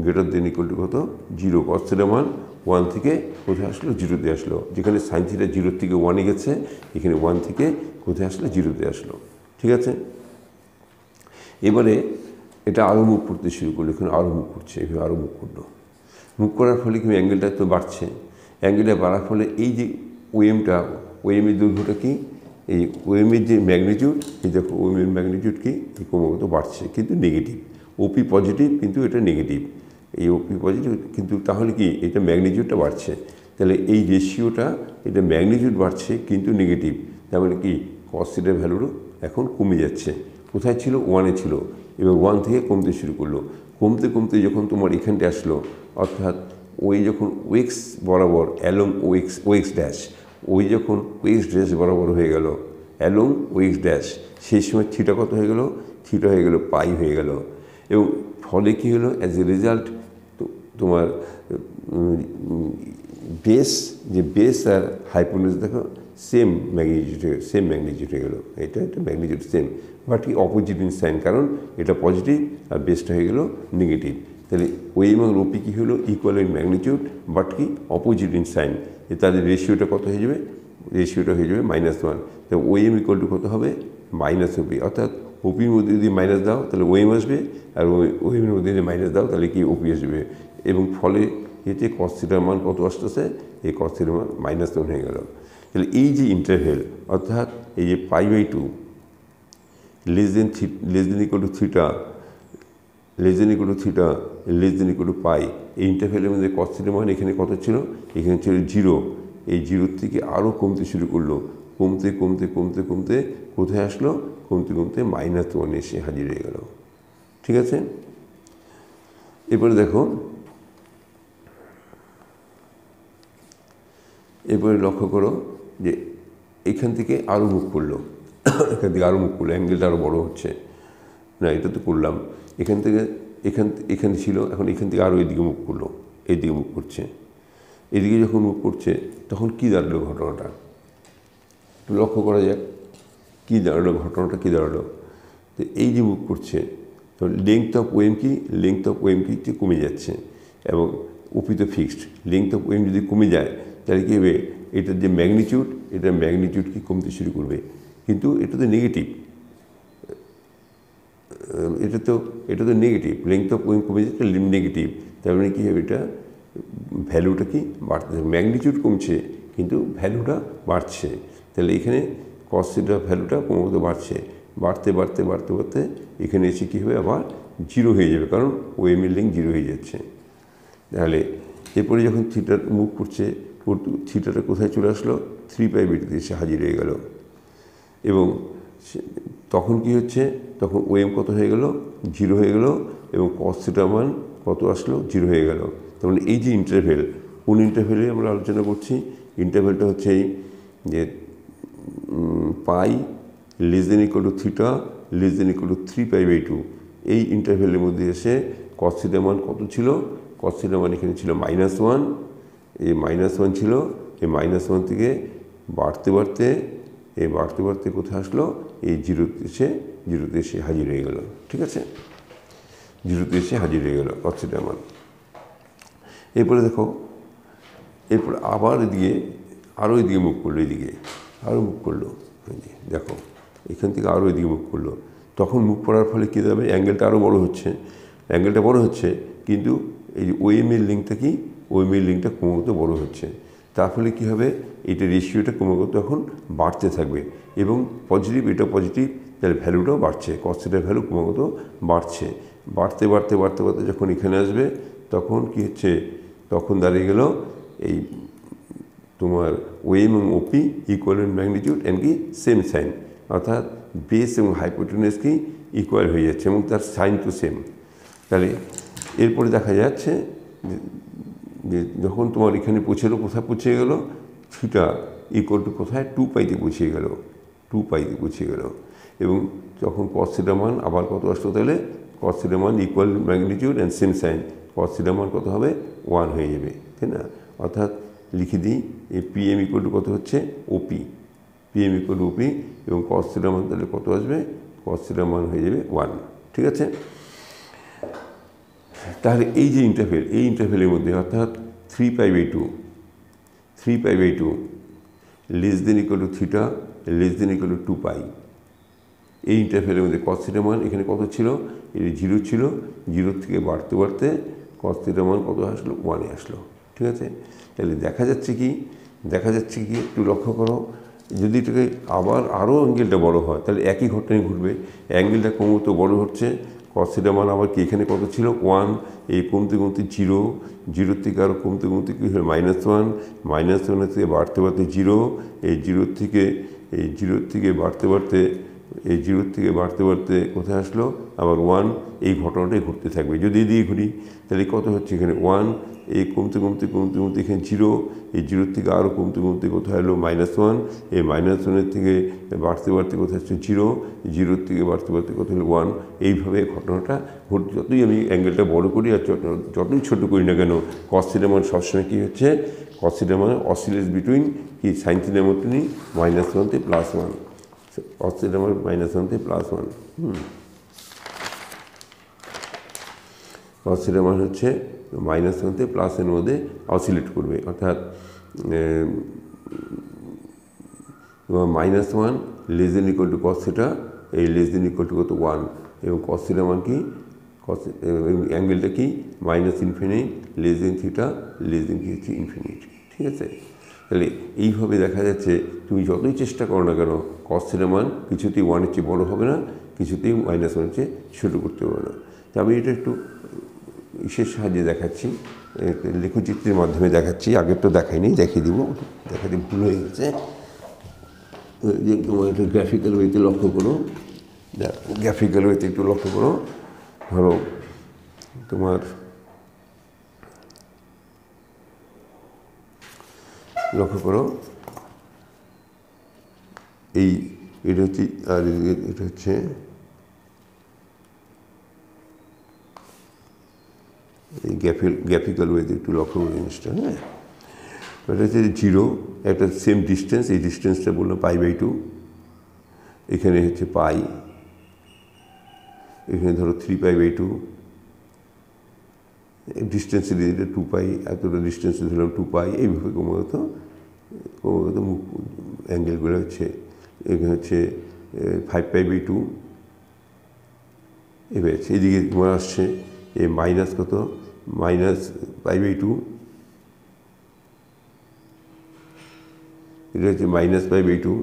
greater than equal to কত, জিরো। কস থিটার মান 1 থেকে কোথায় আসলো, জিরোতে আসলো। যেখানে সাইন থিটা 0 থেকে 1-এ গেছে, এখানে 1 থেকে কোথায় আসলো, জিরোতে আসলো। ঠিক আছে, এবারে এটা আরও মুভ করতে শুরু করলো, এখানে আরও মুভ করছে, এভাবে আরও মুভ করলো। মুভ করার ফলে কি অ্যাঙ্গেলটা তো বাড়ছে, অ্যাঙ্গেলটা বাড়ার ফলে এই যে ওএমের দৈর্ঘ্যটা কি, এই ওএমের যে ম্যাগনিটিউড, এই দেখো ওএমের ম্যাগনিটিউড কি ক্রমাগত বাড়ছে, কিন্তু নেগেটিভ। ওপি পজিটিভ কিন্তু এটা নেগেটিভ, এই ওপি পজিটিভ কিন্তু তাহলে কি এটা ম্যাগনিটিউডটা বাড়ছে, তাহলে এই রেশিওটা এটা ম্যাগনিটিউড বাড়ছে কিন্তু নেগেটিভ, তার মানে কি কস থিটার ভ্যালুরও এখন কমে যাচ্ছে। কোথায় ছিল, 1-এ ছিল, এবার 1 থেকে কমতে শুরু করলো। কমতে কমতে যখন তোমার এখানটা আসলো, অর্থাৎ ওই যখন ওয়েক্স বরাবর অ্যালং ওয়েক্স ড্যাশ, ওই যখন ওয়েক্স ড্যাশ বরাবর হয়ে গেল অ্যালং ওয়েক্স ড্যাশ, সেই সময় থিটা কত হয়ে গেল, থিটা হয়ে গেল পাই হয়ে গেল। এবং ফলে কী হলো, অ্যাজ এ রেজাল্ট তোমার বেস আর হাইপোটেনিউস দেখো সেম ম্যাগনিটিউড হয়ে গেল, এটা ম্যাগনিটিউড সেম, বাট কি অপোজিট ইন সাইন, কারণ এটা পজিটিভ আর বেসটা হয়ে গেল নেগেটিভ। তাহলে ওএম এবং ওপি কী হলো, ইকুয়াল ইন ম্যাগনিটিউড বাট কি অপোজিট ইন সাইন। তাদের রেশিওটা কত হয়ে যাবে, -1। তো ওএম ইকুয়াল টু কত হবে, -ওপি, অর্থাৎ ওপির মধ্যে যদি মাইনাস দাও তাহলে ওএম আসবে, আর ওএমের মধ্যে যদি মাইনাস দাও তাহলে কি ওপি আসবে। এবং ফলে এতে কস থিটার মান কত আসতেছে, এই কস থিটার মান -1 হয়ে গেল। তাহলে এই যে ইন্টারভেল, অর্থাৎ এই যে π/2 less than equal to theta less than equal to pi, এই ইন্টারভেলের মধ্যে কস থিটার মান এখানে কত ছিল, এখানে ছিল 0। এই 0 থেকে আরও কমতে শুরু করলো, কমতে কোথায় আসলো, কমতে -1 এসে হাজির হয়ে গেল। ঠিক আছে, এরপরে দেখো, এরপরে লক্ষ্য করো যে এখান থেকে আরও মুভ করলো, অ্যাঙ্গেলটা আরও বড়ো হচ্ছে না, এটা তো করলাম। এখানে ছিল, এখন এখান থেকে আরও এদিকে মুভ করলো, এইদিকে মুভ করছে। এদিকে যখন মুভ করছে তখন কী দাঁড়ালো ঘটনাটা, লক্ষ্য করা যাক ঘটনাটা কী দাঁড়ালো। তো এই যে মুভ করছে, তো লেংথ অফ ওএম কি কমে যাচ্ছে, এবং ওপি তো ফিক্সড। লেংথ অফ ওএম যদি কমে যায় তাহলে কী হবে, এটার যে ম্যাগনিটিউড কি কমতে শুরু করবে, কিন্তু এটা তো নেগেটিভ, এটা তো নেগেটিভ। লেংথ অফ ওয়েভ কমে যাচ্ছে, নেগেটিভ, তার মানে কী হবে, এটা ভ্যালুটা কি বাড়তে থাকবে, ম্যাগনিটিউড কমছে কিন্তু ভ্যালুটা বাড়ছে। তাহলে এখানে কস থিটা ভ্যালুটা ক্রমাগত বাড়তে এখানে এসে কী হবে, আবার জিরো হয়ে যাবে, কারণ ওএম এর লিঙ্ক জিরো হয়ে যাচ্ছে। তাহলে এরপরে যখন থিটার মুভ করছে, থিটাটা কোথায় চলে আসলো, 3π/2 এসে হাজির হয়ে গেল। এবং তখন কি হচ্ছে, তখন ওএম কত হয়ে গেল, জিরো হয়ে গেল, এবং কস থিটা মান কত আসলো, জিরো হয়ে গেল। তার মানে এই যে ইন্টারভেল, কোন ইন্টারভেলে আমরা আলোচনা করছি, ইন্টারভেলটা হচ্ছে এই যে পাই < থিটা < 3π/2, এই ইন্টারভেলের মধ্যে এসে কস থিটা মান কত ছিল, কস থিটা মান এখানে ছিল -1, এই -1 ছিল, এই -1 থেকে বাড়তে কোথায় আসলো, এই জিরোতে এসে হাজির হয়ে গেল। ঠিক আছে, জিরোতে এসে হাজির হয়ে গেল কস থিটা মান। এরপরে দেখো, এরপর আবার এদিকে মুভ করলো, আরও মুভ করলো, দেখো এখান থেকে আরও এদিকে মুভ করলো। তখন মুভ করার ফলে কী হবে, অ্যাঙ্গেলটা আরও বড় হচ্ছে, কিন্তু এই যে ওএম এর লিঙ্কটা কি, ওএম এর লিঙ্কটা ক্রমাগত বড় হচ্ছে। তার ফলে কী হবে, এটা রেশিওটা ক্রমাগত এখন বাড়তে থাকবে, এবং পজিটিভ, এটা পজিটিভ, তাহলে ভ্যালুটাও বাড়ছে, কস থিটার ভ্যালু ক্রমাগত বাড়তে যখন এখানে আসবে, তখন কি হচ্ছে, তখন দাঁড়িয়ে গেল এই তোমার ওএম এবং ওপি ইকুয়াল ইন ম্যাগনিটিউড অ্যান্ড কি সেম সাইন, অর্থাৎ বেস এবং হাইপোটেনিউস কি ইকুয়াল হয়ে যাচ্ছে, এবং তার সাইন টু সেম। তাহলে এরপরে দেখা যাচ্ছে যে যখন তোমার এখানে কোথায় পৌঁছে গেল, থিটা ইকুয়াল টু কোথায়, 2π-তে পৌঁছে গেল, এবং যখন কস থিটা মান আবার কত আসলো, তাহলে কস থিটা মান equal magnitude and same sign, cos theta মান কত হবে, 1 হয়ে যাবে, তাই না? অর্থাৎ লিখে দিই, এই PM ইকুয়াল টু কত হচ্ছে, ওপি, PM ইকুয়াল টু ওপি, এবং কস থিটা মান তাহলে কত আসবে, কস থিটা মান হয়ে যাবে 1। ঠিক আছে, তাহলে এই যে ইন্টারভেল, এই ইন্টারভেলের মধ্যে অর্থাৎ 3π/2 less than equal to theta less than equal to 2π, এই ইন্টারভেলের মধ্যে কস থিটা মান এখানে কত ছিল, এই 0 ছিল, 0 থেকে বাড়তে কস থিটা মান কত আসলো, 1-এ আসলো। ঠিক আছে, তাহলে দেখা যাচ্ছে কি একটু লক্ষ্য করো, যদি এটাকে আবার আরও অ্যাঙ্গেলটা বড় হয়, তাহলে একই ঘটনাই ঘটবে, অ্যাঙ্গেলটা ক্রমশ বড় হচ্ছে, কস থিটা মান আবার কি এখানে কত ছিল, 1, এই কমতে 0 থেকে আরও কমতে কি হয়, -1, -1 থেকে বাড়তে 0, এই 0 থেকে বাড়তে কোথায় আসলো, আবার 1, এই ঘটনাটাই ঘটতে থাকবে। যদি এদিকে ঘুরি, তাহলে কত হচ্ছে, এখানে 1, এই কমতে এখানে 0, এই 0 থেকে আরও কমতে কোথায় এলো, -1, এই -1 থেকে বাড়তে কোথায় আসছে 0, 0 থেকে বাড়তে কোথায় হলো 1, এইভাবে ঘটনাটা যতই আমি অ্যাঙ্গেলটা বড় করি আর যতই ছোটো করি না কেন, কস থিটা মান সবসময় কী হচ্ছে, কস থিটা মানে অসিলেটস বিটুইন কি সাইন থিটার মতনই -1 থেকে +1, কস থিটা মানে -1 থেকে +1। কস থিটা মান হচ্ছে -1 থেকে +এর মধ্যে অসিলেট করবে, অর্থাৎ -1 less than equal to cos theta, এই লেস দেন ইকুয়াল টু কত, 1, এবং কস থিটা মান কি, অ্যাঙ্গেলটা কি, -∞ লেস দেন থিটা লেস দেন কি হচ্ছে ইনফিনিট। ঠিক আছে, তাহলে এইভাবে দেখা যাচ্ছে, তুমি যতই চেষ্টা করো না কেন, কস থিটা মান কিছুতেই 1-এর চেয়ে বড়ো হবে না, কিছুতেই -1-এর চেয়ে ছোটো করতে পারবে না। তো আমি এটা একটু ইসের সাহায্যে দেখাচ্ছি, লেখচিত্রের মাধ্যমে দেখাচ্ছি, আগের তো দেখাইনি, দেখিয়ে দিব, দেখাতে ভুল হয়ে গেছে। যে তোমার একটু গ্রাফিক্যাল ওয়েতে লক্ষ্য করো, একটু লক্ষ্য করো। ধরো তোমার লক্ষ্য করো, এটা হচ্ছে, আর এটা হচ্ছে এই গ্রাফিক্যাল ওয়েতে একটু লক্ষ্য করো জিনিসটা। হ্যাঁ, এটা হচ্ছে 0, একটা সেম ডিস্টেন্স, এই ডিস্টেন্সটা বললাম π/2, এখানে হচ্ছে পাই, এখানে ধরো 3π/2, ডিস্টেন্সে দিয়ে 2π, এতটা ডিস্টেন্সে ধরলাম 2π, এইভাবে ক্রমাগত অ্যাঙ্গেলগুলো হচ্ছে, এখানে হচ্ছে 5π/2, এবার এদিকে তোমার আসছে এই মাইনাস কত, -π/2, এটা হচ্ছে -π/2,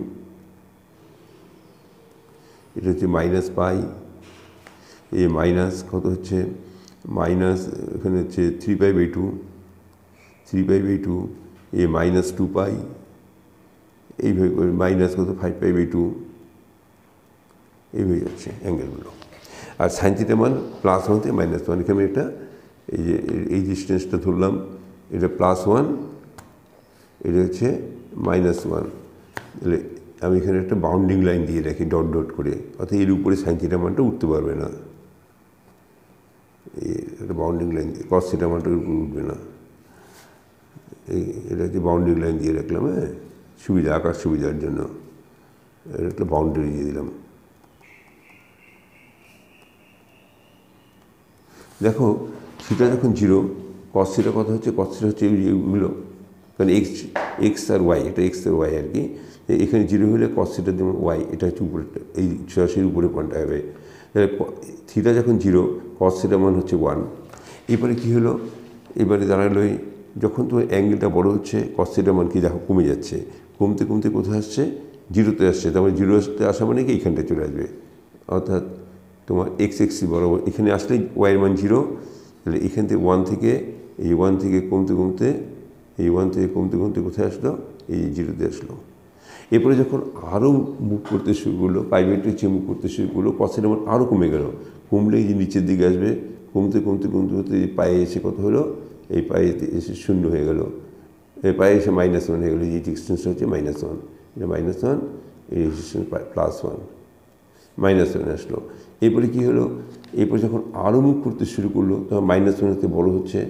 এটা হচ্ছে -π, এই মাইনাস কত হচ্ছে মাইনাস, এখানে হচ্ছে 3π/2, 3π/2, এ -2π, এইভাবে করে মাইনাস কত 5π/2, এইভাবে যাচ্ছে অ্যাঙ্গেলগুলো। আর সাইন থিটার মান +1 থেকে -1, এখানে এটা এই যে এই ডিস্টেন্সটা ধরলাম, এটা +1, এটা হচ্ছে -1, তাহলে আমি এখানে একটা বাউন্ডিং লাইন দিয়ে রাখি ডট ডট করে, অর্থাৎ এর উপরে সাইন থিটার মানটা উঠতে পারবে না। একটা বাউন্ডিং লাইন দিয়ে কস থিটার মানটা উপরে উঠবে না, এটা হচ্ছে বাউন্ডিং লাইন দিয়ে রাখলাম। হ্যাঁ, সুবিধা, আঁকার সুবিধার জন্য এটা একটা বাউন্ডারি দিয়ে দিলাম। দেখো থিটা যখন 0, কস থিটা কথা হচ্ছে, কস থিটা হচ্ছে এইগুলো, কারণ এক্স আর ওয়াই, এটা এক্স আর ওয়াই আর কি। এখানে 0 হলে কস থিটা যেমন ওয়াই, এটা হচ্ছে উপরে, এই সরাসরি উপরে পয়েন্টটা হবে। তাহলে থিটা যখন 0, কস থিটা মান হচ্ছে 1। এবারে কী হলো, এবারে দাঁড়ালো যখন তোমার অ্যাঙ্গেলটা বড় হচ্ছে, কস থিটার মান কি দেখো কমে যাচ্ছে, কমতে কমতে কোথায় আসছে, 0-তে আসছে। তারপরে 0-তে আসা মানে কি এইখানটায় চলে আসবে, অর্থাৎ তোমার এক্স বরাবর এখানে আসলেই ওয়াইয়ের মান 0। তাহলে এখান থেকে 1 থেকে এই 1 থেকে কমতে কমতে, এই 1 থেকে কমতে কমতে কোথায় আসলো, এই 0-তে আসলো। এরপরে যখন আরও মুভ করতে শুরু করলো, π/2 চেয়ে মুভ করতে শুরু করলো, কস থিটার মান আরও কমে গেল, কমলে এই যে নিচের দিকে আসবে, কমতে কমতে কমতে কমতে এই পায়ে এসে কত হলো, এই পায়েতে এসে 0 হয়ে গেল, এই পায়ে এসে -1 হয়ে গেলো। এই ডিস্টেন্সটা হচ্ছে -1, এটা -1, এই ডিস্টেন্স +1, -1 আসলো। এরপরে কী হলো, এরপরে যখন আরও মুভ করতে শুরু করলো, তখন -1 থেকে বড়ো হচ্ছে,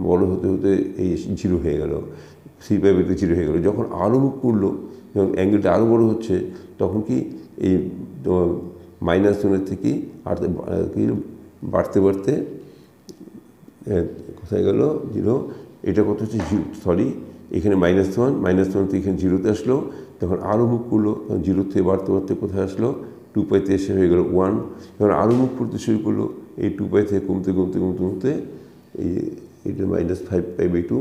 বড়ো হতে হতে এই 0 হয়ে গেল, 3π/2 0 হয়ে গেলো। যখন আরও মুভ করলো, যখন অ্যাঙ্গেলটা আরও বড়ো হচ্ছে, তখন কি এই -1 থেকে কি বাড়তে বাড়তে কোথায় গেল, 0। এটা কত হচ্ছে, এখানে -1 থেকে এখানে 0-তে আসলো, তখন আরও মুভ করলো, তখন 0 থেকে বাড়তে বাড়তে কোথায় আসলো, 2π-তে এসে হয়ে গেল 1। যখন আরও মুভ করতে শুরু করলো, এই 2π থেকে কমতে কমতে কমতে কমতে এই এটা -5π/2,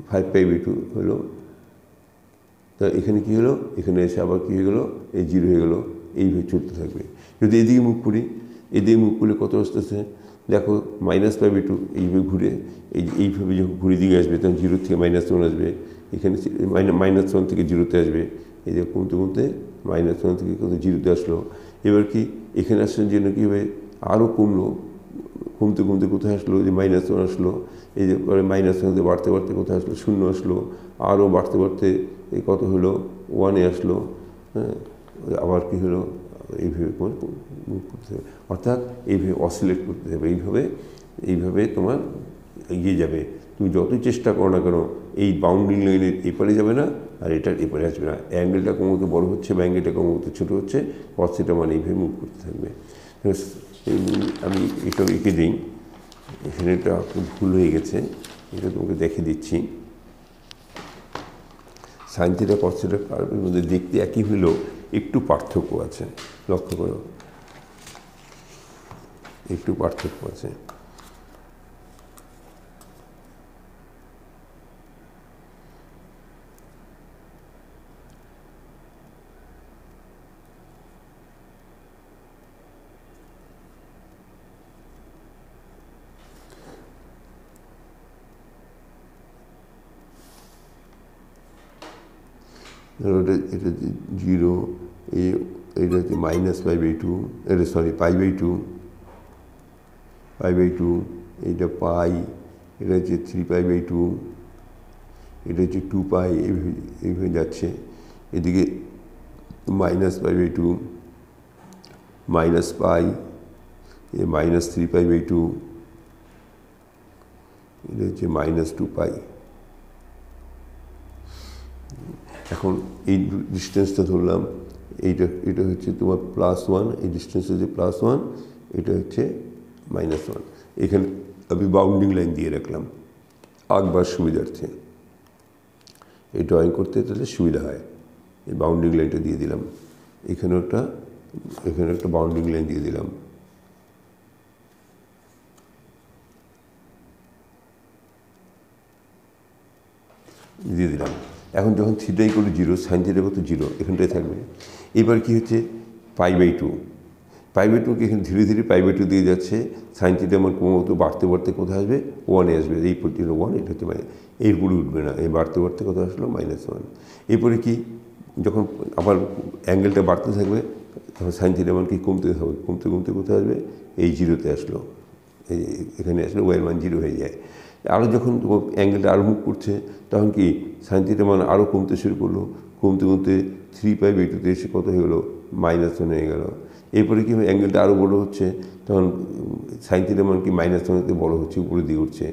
5π/2 হলো। তা এখানে কী হলো, এখানে এসে আবার কী হয়ে গেলো, এই 0 হয়ে গেলো। এইভাবে চলতে থাকবে। যদি এদিকে মুভ করি, এদিকে মুভ করলে কত আসতেছে দেখো, -π/2 এইভাবে ঘুরে, এইভাবে যখন ঘুরে দিকে আসবে, তখন 0 থেকে -1 আসবে, এখানে -1 থেকে 0-তে আসবে, এই যে কমতে কমতে -1 থেকে কত 0-তে আসলো। এবার কি এখানে আসার জন্য কী হবে, আরও কমলো, কমতে কমতে কোথায় আসলো, যে -1 আসলো, এই যে পরে -1 থেকে বাড়তে বাড়তে কোথায় আসলো, 0 আসলো, আরও বাড়তে বাড়তে এই কত হলো, 1-এ আসলো। হ্যাঁ, আবার কী হলো, এইভাবে মুভ করতে হবে, অর্থাৎ এইভাবে অসিলেট করতে হবে, এইভাবে তোমার এগিয়ে যাবে। তুমি যতই চেষ্টা করো না কেন, এই বাউন্ডিং লাইনের এপারে যাবে না, আর এটার এপারে আসবে না। অ্যাঙ্গেলটা ক্রমত বড় হচ্ছে বা অ্যাঙ্গেলটা ক্রমত ছোটো হচ্ছে, কস থিটা মানে এইভাবে মুভ করতে থাকবে। আমি এটাও এঁকে দিই, এখানে এটা ভুল হয়ে গেছে, এটা তোমাকে দেখে দিচ্ছি। সাইন থিটা কস থিটা কার্ভের মধ্যে দেখতে একই হলেও একটু পার্থক্য আছে, লক্ষ্য করো, একটু পার্থক্য আছে। এটা 0, এটা হচ্ছে -π/2, এটা π/2, এইটা পাই, এটা হচ্ছে 3π/2, এটা হচ্ছে 2π, এইভাবে যাচ্ছে। এদিকে -π/2, -π, -3π/2, এটা হচ্ছে -2π। এখন এই ডিস্টেন্সটা ধরলাম, এটা হচ্ছে তোমার +1, এই ডিস্টেন্স হচ্ছে +1, এটা হচ্ছে -1। এখানে আমি বাউন্ডিং লাইন দিয়ে রাখলাম আঁকবার সুবিধার্থে, এই ড্রয়িং করতে তাহলে সুবিধা হয়। এই বাউন্ডিং লাইনটা দিয়ে দিলাম, এখানে একটা বাউন্ডিং লাইন দিয়ে দিলাম। দিয়ে দিলাম। এখন যখন theta equal two 0 sine theta কত 0 এখানটায় থাকবে। এবার কি হচ্ছে π/2 কে এখানে ধীরে ধীরে π/2 দিয়ে যাচ্ছে। সাইন থিটা আমার ক্রমাগত বাড়তে বাড়তে কোথায় আসবে 1-এ আসবে। এই পর্যন্ত 1, এটা হচ্ছে এরপরে উঠবে না, এই বাড়তে বাড়তে কোথায় আসলো -1। এরপরে কি যখন আবার অ্যাঙ্গেলটা বাড়তে থাকবে তখন সাইন থিটা মান কি কমতে হবে, কমতে কমতে কোথায় আসবে এই 0-তে আসলো, এখানে আসলে ওয়ের মান 0 হয়ে যায়। আরও যখন অ্যাঙ্গেলটা আরও মুভ করছে তখন কি সাইন থিটা মান আরও কমতে শুরু করলো, কমতে কমতে 3π/2 এসে কত হয়ে গেলো -1 হয়ে গেল। এরপরে কি অ্যাঙ্গেলটা আরও বড়ো হচ্ছে তখন সাইন থিটা মান কি -1 বড়ো হচ্ছে, উপরে দিয়ে উঠছে,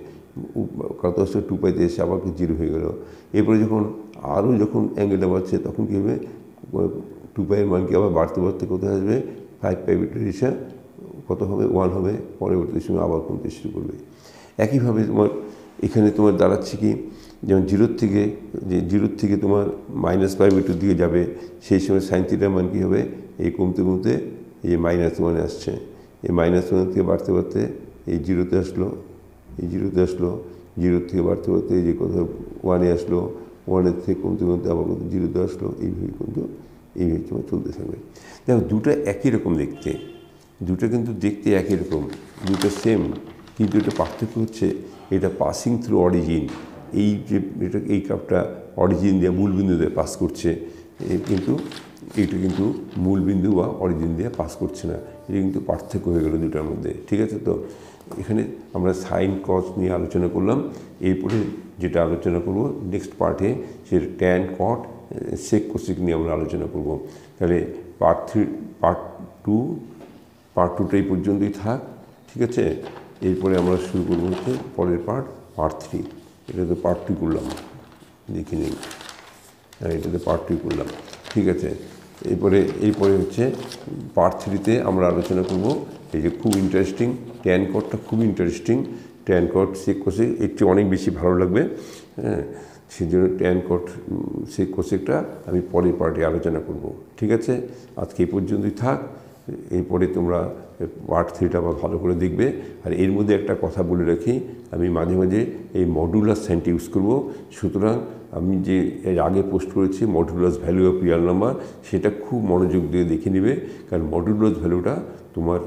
কত আসছে 2π এসে আবার 0 হয়ে গেল। এরপরে যখন অ্যাঙ্গেলটা বাড়ছে তখন কী হবে 2π এর মান কি আবার বাড়তে বাড়তে কোথায় আসবে 5π/2 এসে কত হবে 1 হবে, পরবর্তী সময় আবার কমতে শুরু করবে। একইভাবে তোমার এখানে তোমার দাঁড়াচ্ছে কি যেমন 0 থেকে তোমার -π/2 দিকে যাবে, সেই সময় সাইন থিটার মান কী হবে এই কমতে কমতে এই -1 আসছে, এই -1 থেকে বাড়তে বাড়তে এই 0-তে আসলো, 0 থেকে বাড়তে বাড়তে এই যে কোথাও 1-এ আসলো, 1-এর থেকে কমতে কমতে আবার 0-তে আসলো, এইভাবে কিন্তু এইভাবে তোমার চলতে থাকবে। দেখো দুটো একই রকম দেখতে, দুটো কিন্তু দেখতে একই রকম, দুটো সেম, কিন্তু এটা পার্থক্য হচ্ছে এটা পাসিং থ্রু অরিজিন। এই যে এই কাপটা অরিজিন দিয়ে মূলবিন্দু দিয়ে পাস করছে, কিন্তু এটা কিন্তু মূলবিন্দু বা অরিজিন দিয়ে পাস করছে না। এটা কিন্তু পার্থক্য হয়ে গেল দুটার মধ্যে, ঠিক আছে? তো এখানে আমরা সাইন কস নিয়ে আলোচনা করলাম। এরপরে যেটা আলোচনা করব নেক্সট পার্টে সেটা ট্যান কট সেক কোসেক নিয়ে আমরা আলোচনা করব। তাহলে পার্ট টুটা এই পর্যন্তই থাক, ঠিক আছে? এরপরে আমরা শুরু করবো হচ্ছে পরের পার্ট 3। এটা তো পার্ট 2 করলাম, দেখি নেই, হ্যাঁ এটাতে পার্ট 2 করলাম, ঠিক আছে? এরপরে হচ্ছে পার্ট 3-তে আমরা আলোচনা করব এই যে খুব ইন্টারেস্টিং ট্যান কটটা, খুব interesting tan cot sec cosec, এর চেয়ে অনেক বেশি ভালো লাগবে, হ্যাঁ? সেই জন্য ট্যান কট সেক কোসেকটা আমি পরের পার্টে আলোচনা করব, ঠিক আছে? আজকে এই পর্যন্তই থাক। এরপরে তোমরা পার্ট 3টা আবার ভালো করে দেখবে। আর এর মধ্যে একটা কথা বলে রাখি, আমি মাঝে মাঝে এই মডুলাস সাইনটা ইউজ করব। সুতরাং আমি যে এর আগে পোস্ট করেছি modulus value of Real number, সেটা খুব মনোযোগ দিয়ে দেখে নেবে, কারণ মডুলাস ভ্যালুটা তোমার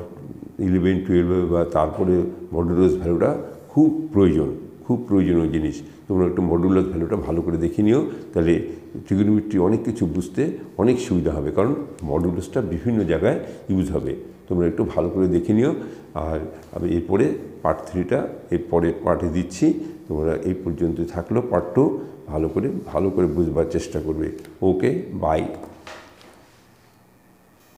11, 12 বা তারপরে মডুলাস ভ্যালুটা খুব প্রয়োজনীয় জিনিস। তোমরা একটু মডুলাস ভ্যালুটা ভালো করে দেখে নিও, তাহলে ট্রিগোনোমেট্রি অনেক কিছু বুঝতে অনেক সুবিধা হবে, কারণ মডুলাসটা বিভিন্ন জায়গায় ইউজ হবে। তোমরা একটু ভালো করে দেখে নিও। আর আমি এরপরে পার্ট 3টা এরপরে পার্টে দিচ্ছি, তোমরা এই পর্যন্ত থাকলো পার্ট 2, ভালো করে বুঝবার চেষ্টা করবে। ওকে, বাই।